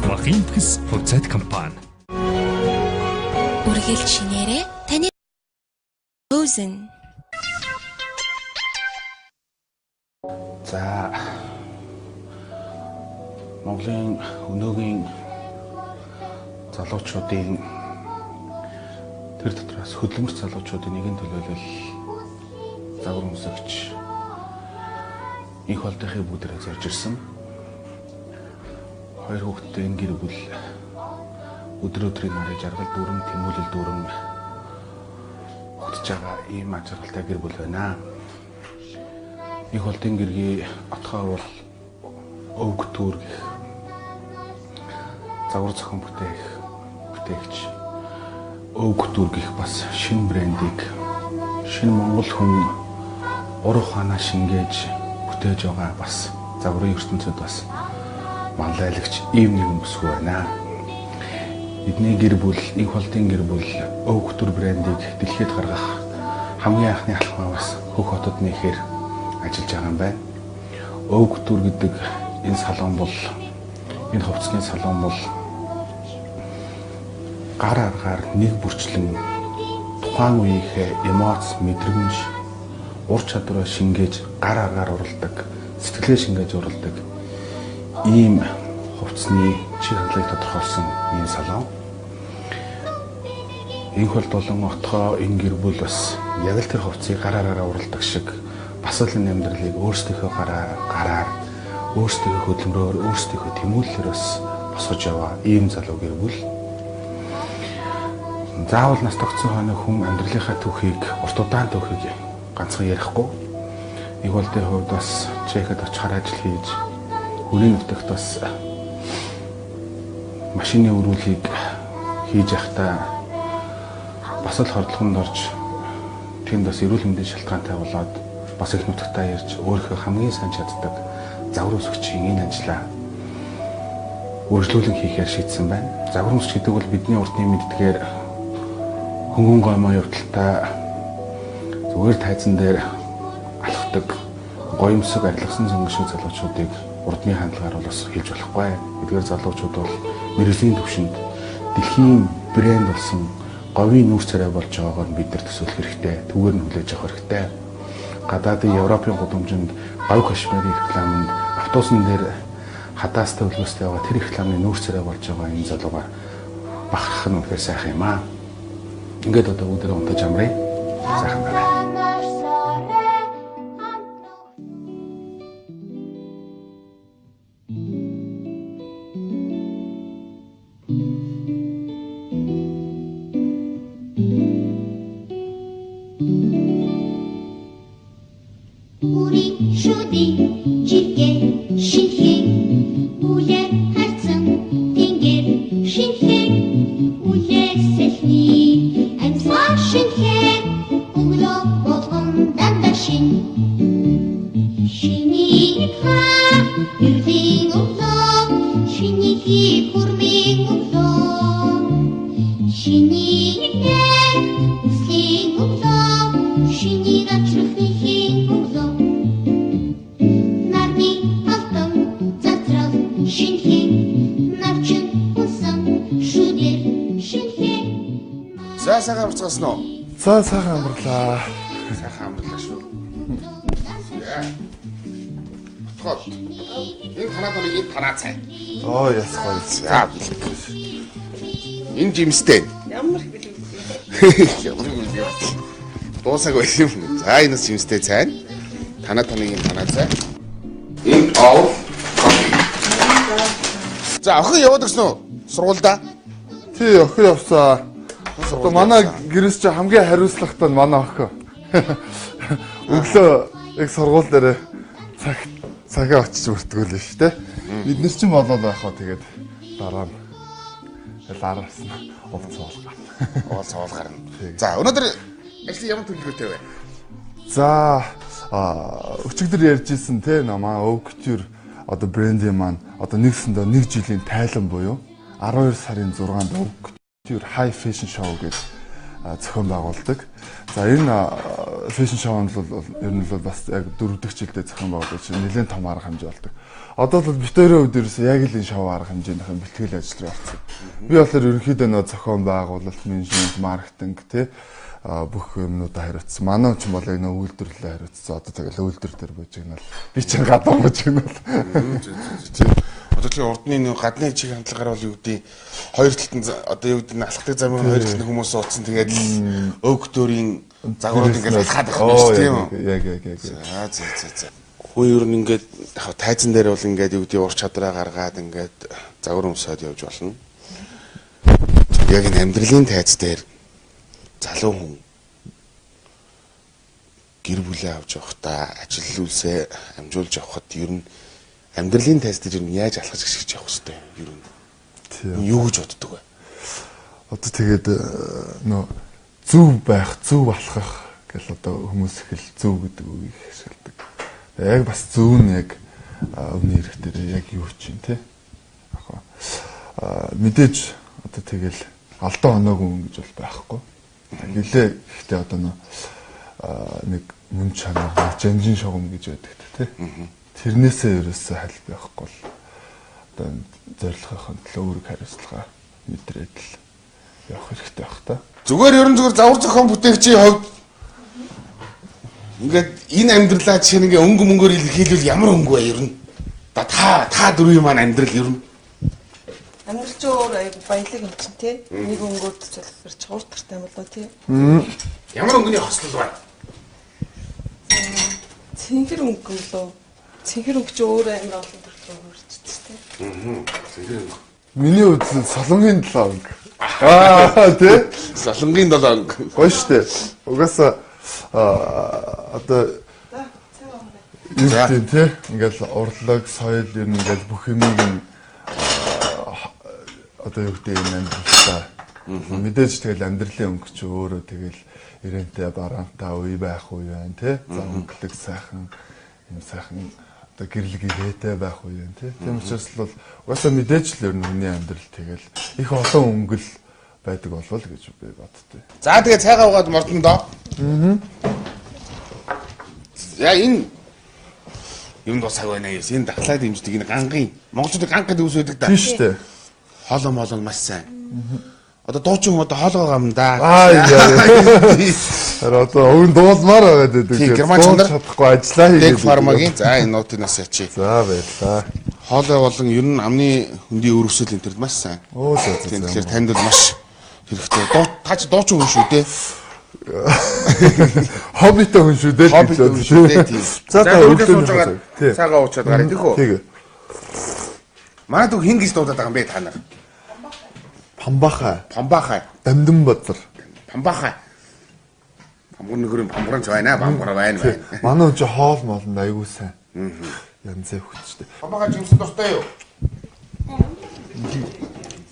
Махин Пресс хувьцаат компани. Үргэлж шинээрээ таны Frozen. За Монголын өнөөгийн залуучуудын тэр дотроос хөдөлмөрч залуучуудын нэгэн төлөөлөл загвар өмсөгч их болдохын бүдэрээ зорж ирсэн. Хоёр хүүхэдтэй энэ гэр бүл өдөр өдрийн нарыг жаргал дүүрэн тэмүүлэл дүүрэн хөтж байгаа ийм ажралтай гэр бүл байна. Их болдын гэргийн отгоо бол өвг түүр гэх загвар зохион бүтээгч өвг түүр гэх бас шинэ брендийг шинэ монгол хүн урах ханаа шингээж бүтээж байгаа бас загварын ертөнцид бас манлайлагч ийм нэгэн бүсгүй байна. Эдний гэр бүл их болдын гэр бүл өвг түүр брендийг дэлхийд гаргах хамгийн анхны алхмаас Хөх хотод нэхээр ажиллаж байгаа юм байна. Өвг түр гэдэг энэ салон бол энэ хувцсны салон бол гар аргаар нэг бүрчлэн тухайн үеийнхээ эмоц, мэдрэмж, ур чадвараа шингээж гар аргаар уралдаг, сэтгэлээ шингээж уралдаг ийм хувцсны чиг хандлагыг тодорхойлсон ийм салон. Инх болон отгоо энэ гэр бүл бас яг л тэр хувцсыг гар аргаараа уралдаг шиг бас л энэ амьдралыг өөрсдийнхөө гараар өөрсдийнхөө хөдөлмөрөөр өөрсдийнхөө тэмүүлэлээр бас босгож яваа ийм залуу гэр бүл. Заавал нас тогтсон хойно хүн амьдралынхаа түүхийг урт удаан түүхийг ганцхан ярихгүй. Нэг болдын хувьд бас чехэд очихаар ажил хийж хүний нутагт бас машины өрүүлгийг хийж явахдаа бас л хордлогонд орж тэнд бас эрүүл мэндийн шалтгаантай болоод бас их нутагтаа ярьж өөрийнхөө хамгийн сайн чаддаг загвар өмсөгчийн энэ ажлаа өөрчлөлт хийхээр шийдсэн байна. Загвар өмсч гэдэг бол бидний урдны мэддгээр хөнгөн гомоо явдалтай зүгээр тайзан дээр алхдаг гоёмсог арилгасан зөнгөшөө залуучуудыг урдны хандлагаар бол бас хэлж болохгүй. Эдгээр залуучууд бол мэрэгжлийн түвшинд дэлхийн брэнд болсон говийн нүүр царай болж байгаагаар бид нар төсөөлөх хэрэгтэй. Түгээр нь хүлээж авах хэрэгтэй. Гадаадын Европын гудамжинд говь кашмирын рекламанд автобусын дээр хатаастай хөлбөстэй байгаа тэр рекламны нүүр царай болж байгаа энэ залуугаар бахархах нь үнэхээр сайхан юм аа. Ингээд одоо өдөр унтаж амраа. Сайхан байна. Сайхан амарцгаасан уу? За сайхан амарлаа. Сайхан амарлаа шүү. Отгоо. Энэ танаа тоног энэ танаа цай. Оо яс гоё. За. Энэ жимстэй. Ямар их бэлэг. Ямар их дуусаг байсан юм. За энэ жимстэй цай. Танаа тоног энэ танаа цай. Энэ оо. За охин яваад гисэн үү? Сургуульдаа. Тий, охин явсаа. Одоо манай гэрээс чи хамгийн хариуцлагатай нь манай охин. Өглөө яг сургууль дээр цагаа очиж өртгөөл нь шүү дээ. Бид нар ч юм болоод байх хаа тэгээд дараа нь араас нь овц цоолгоо. Овц цоолгаар нь. За өнөөдөр ажил ямар төлөвлөгөөтэй вэ? За өчигдөр ярьжсэн те намаа өвгтүр одоо брендийн маань одоо нэгсэндээ 1 жилийн тайлан буюу 12 сарын 6-нд өвгтүр High Fashion Show гэж зохион байгуулдаг. За энэ фэшн шоунд бол ер нь бол бас яг 4 дахь жилдээ зохион байгуулдаг чинь нэлээд том арга хэмжээ болдог. Одоо бол бид хоёрын хувьд ерөөсөө яг л энэ шоу арга хэмжээнийхэн бэлтгэл ажил руу орсон. Би болохоор ерөнхийдөө нөө зохион байгуулалт, менежмент, маркетинг тий бүх юмнуудаа хариуцсан. Манай ч бол яг нөө үйлдвэрлэлээ хариуцсан. Одоо тэгэл үйлдвэр дээр бужигнал. Би ч гадаа бужигнал. Одоо чи урдны нэг гадны чиг хандлагаар бол юу гэдэг хоёр талд одоо юу гэдэг алхдаг замын хоёр талд хүмүүс ууцсан тэгээд өөгтөрийн загварууд ингээд алхаад байх юм шүү тийм үү? Яг. За. Хүн ер нь ингээд яг тайзан дээр бол ингээд юу гэдэг ур чадвараа гаргаад ингээд загвар өмсөд явж болно. Яг энэ амьдралын тайз дээр залуу хүн гэр бүлээ авч явахдаа ажил үйлсээ амжуулж явхад ер нь амьдралын тайз дээр яаж алхаж гიშгэж явах хэвтэй ер нь. Тийм. Юу гэж боддог вэ? Одоо тэгээд нөө зөв байх, зөв алхах гэл одоо хүмүүс их л зөв гэдэг үгийг ашигладаг. Яг бас зөв нь яг өмнө хэрэгтэй яг юу чинь те. Мэдээж одоо тэгэл алдаа оноогүй юм гэж бол байхгүй. Нилээ ихтэй одоо нэг мөн чанар, жанжин шогом гэж байдаг те. Тэрнээсээ ерөөсөө халь байхгүй бол одоо зорилгын төлөө өөрийг хариуцлага мэдрээд л явах хэрэгтэй байх та. Зүгээр ерөн зүгээр завар зохион бүтээгчийн хувьд ингээд энэ амьдралаа жишээ нэг өнгө мөнгөөр илэрхийлвэл ямар өнгө вэ ер нь? Та дөрвийн маань амьдрал ер нь амьдрал ч өөр баялаг юм чинь тий. Нэг өнгөөр төлөвлөр чууртартай болоо тий. Ямар өнгөний хослол байна? Цэнгэр өнгө болоо. Цэнгэр өнгө ч өөр амар олон төрлийн өөрчлөлт тий. Цэнгэр өнгө. Миний хувьд солонгийн 7 өнгө. Тий. Солонгийн 7 өнгө. Гоё штэ. Угаасаа одоо юу тий ингээл урлаг, соёл ер нь ингээл бүх юмыг одоо юу гэдэг юм амьдралтай. Мэдээж тэгэл амьдралын өнгө ч өөрөө тэгэл ирэнтэй бараантай үе байх үе байна тий. За өнгөлөг сайхан юм сайхан одоо гэрэл гээтэй байх үе байна тий. Тийм учраас бол угаасаа мэдээж л ер нь хүний амьдрал тэгэл их олон өнгөл байдаг болвол гэж би боддтой. За тэгээ цайгаа угаад мордон доо. Яа энэ юм доо цаг байна яа. Энэ дахлаад дэмждэг энэ гангийн монголчууд ганг гэдэг үс үүдэг да. Тийм шүү дээ. Хоолоо моолоо маш сайн. Одоо дуучин хүмүүс хоолоо гам да. Одоо өвн дуулмаар байгаа гэдэг. Тийм герман чанар чадахгүй ажиллаа хийгээд. Фармагийн за энэ нотынаас ячи. За баярлаа. Хоолой болон ер нь амны хөндийн өрөвсөл энэ төрд маш сайн. Тийм тэгэхээр танд бол маш хэрэгтэй. Та ч дуучин хүн шүү дээ. Хоббитой хүн шүү дээ. Хоббитой хүн шүү дээ. Тийм. За та өглөө цагаа уучаад гараа тийхүү. Тийм. Манайд хин гэж дуудаад байгаа юм бэ та нар? Памбахай. Дамдан бадар. Памбахай. Памгур нөхөрийн памгуранч байна, памгура байна. Манай ч хоол моолнд аягүй сайн. Янзээ хүчтэй. Памбахай жимсэн дуртай юу?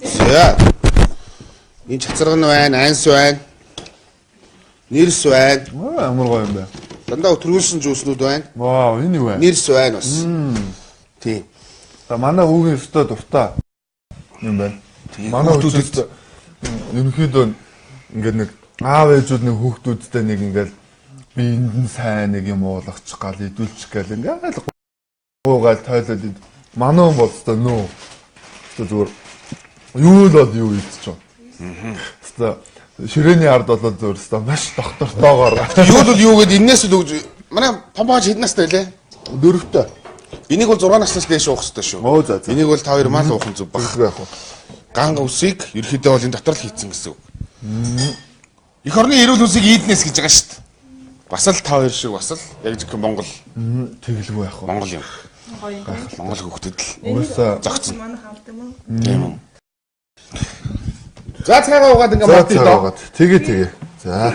За. Энэ чацарга нь байна, анс байна. Нэрс байна. Амар гоё юм байна. Дандаа өтргүүлсэн жууснууд байна. Вау, энэ юу вэ? Нэрс байна бас. Тийм. За манай хүүгийн өстой дуртай юм байна. Манай хүүхдүүд ерөнхийдөө ингээд нэг аав ээжүүд нэг хүүхдүүдтэй нэг ингээд би энд нь сайн нэг юм уулгачих гал идүүлчих гал ингээд гуугаад тойлоод манай хүн бол өстой нөө зүгээр юу л бол юу идчих. Өстой ширээний ард бол зүгээр өстой маш доктортойгоор юу л юу гэдэг энэс л өгж манай памбаж хэд настай вэ? 4-тэй. Энийг бол 6 наснаас дээш уух хэрэгтэй шүү. Энийг бол та хоёр мал уух нь зүг баг. Ганга усыг ерөөхдөө бол энэ дотор л хийцэн гэсэн үг. Эх орны эрүүл үсийг ийднес гэж байгаа шүү дээ. Бас л та хоёр шиг бас л яг зөвхөн Монгол тэгэлгүй байх. Монгол юм. Монгол хүүхдэд л уусаа зогцсон. Манай хамт юм уу? Тийм үү. За цагаа угаад ингээ мартаа. Тэгээ. За.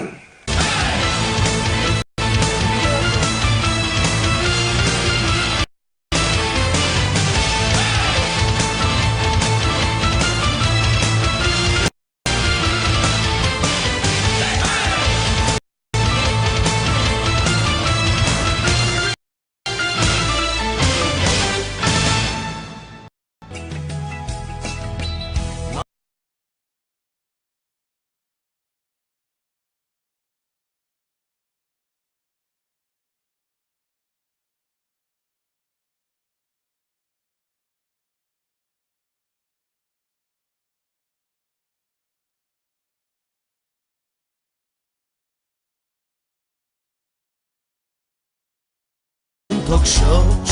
тогшооч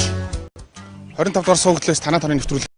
25 дугаар суугдлаас танаа таны нэвтрүүлэг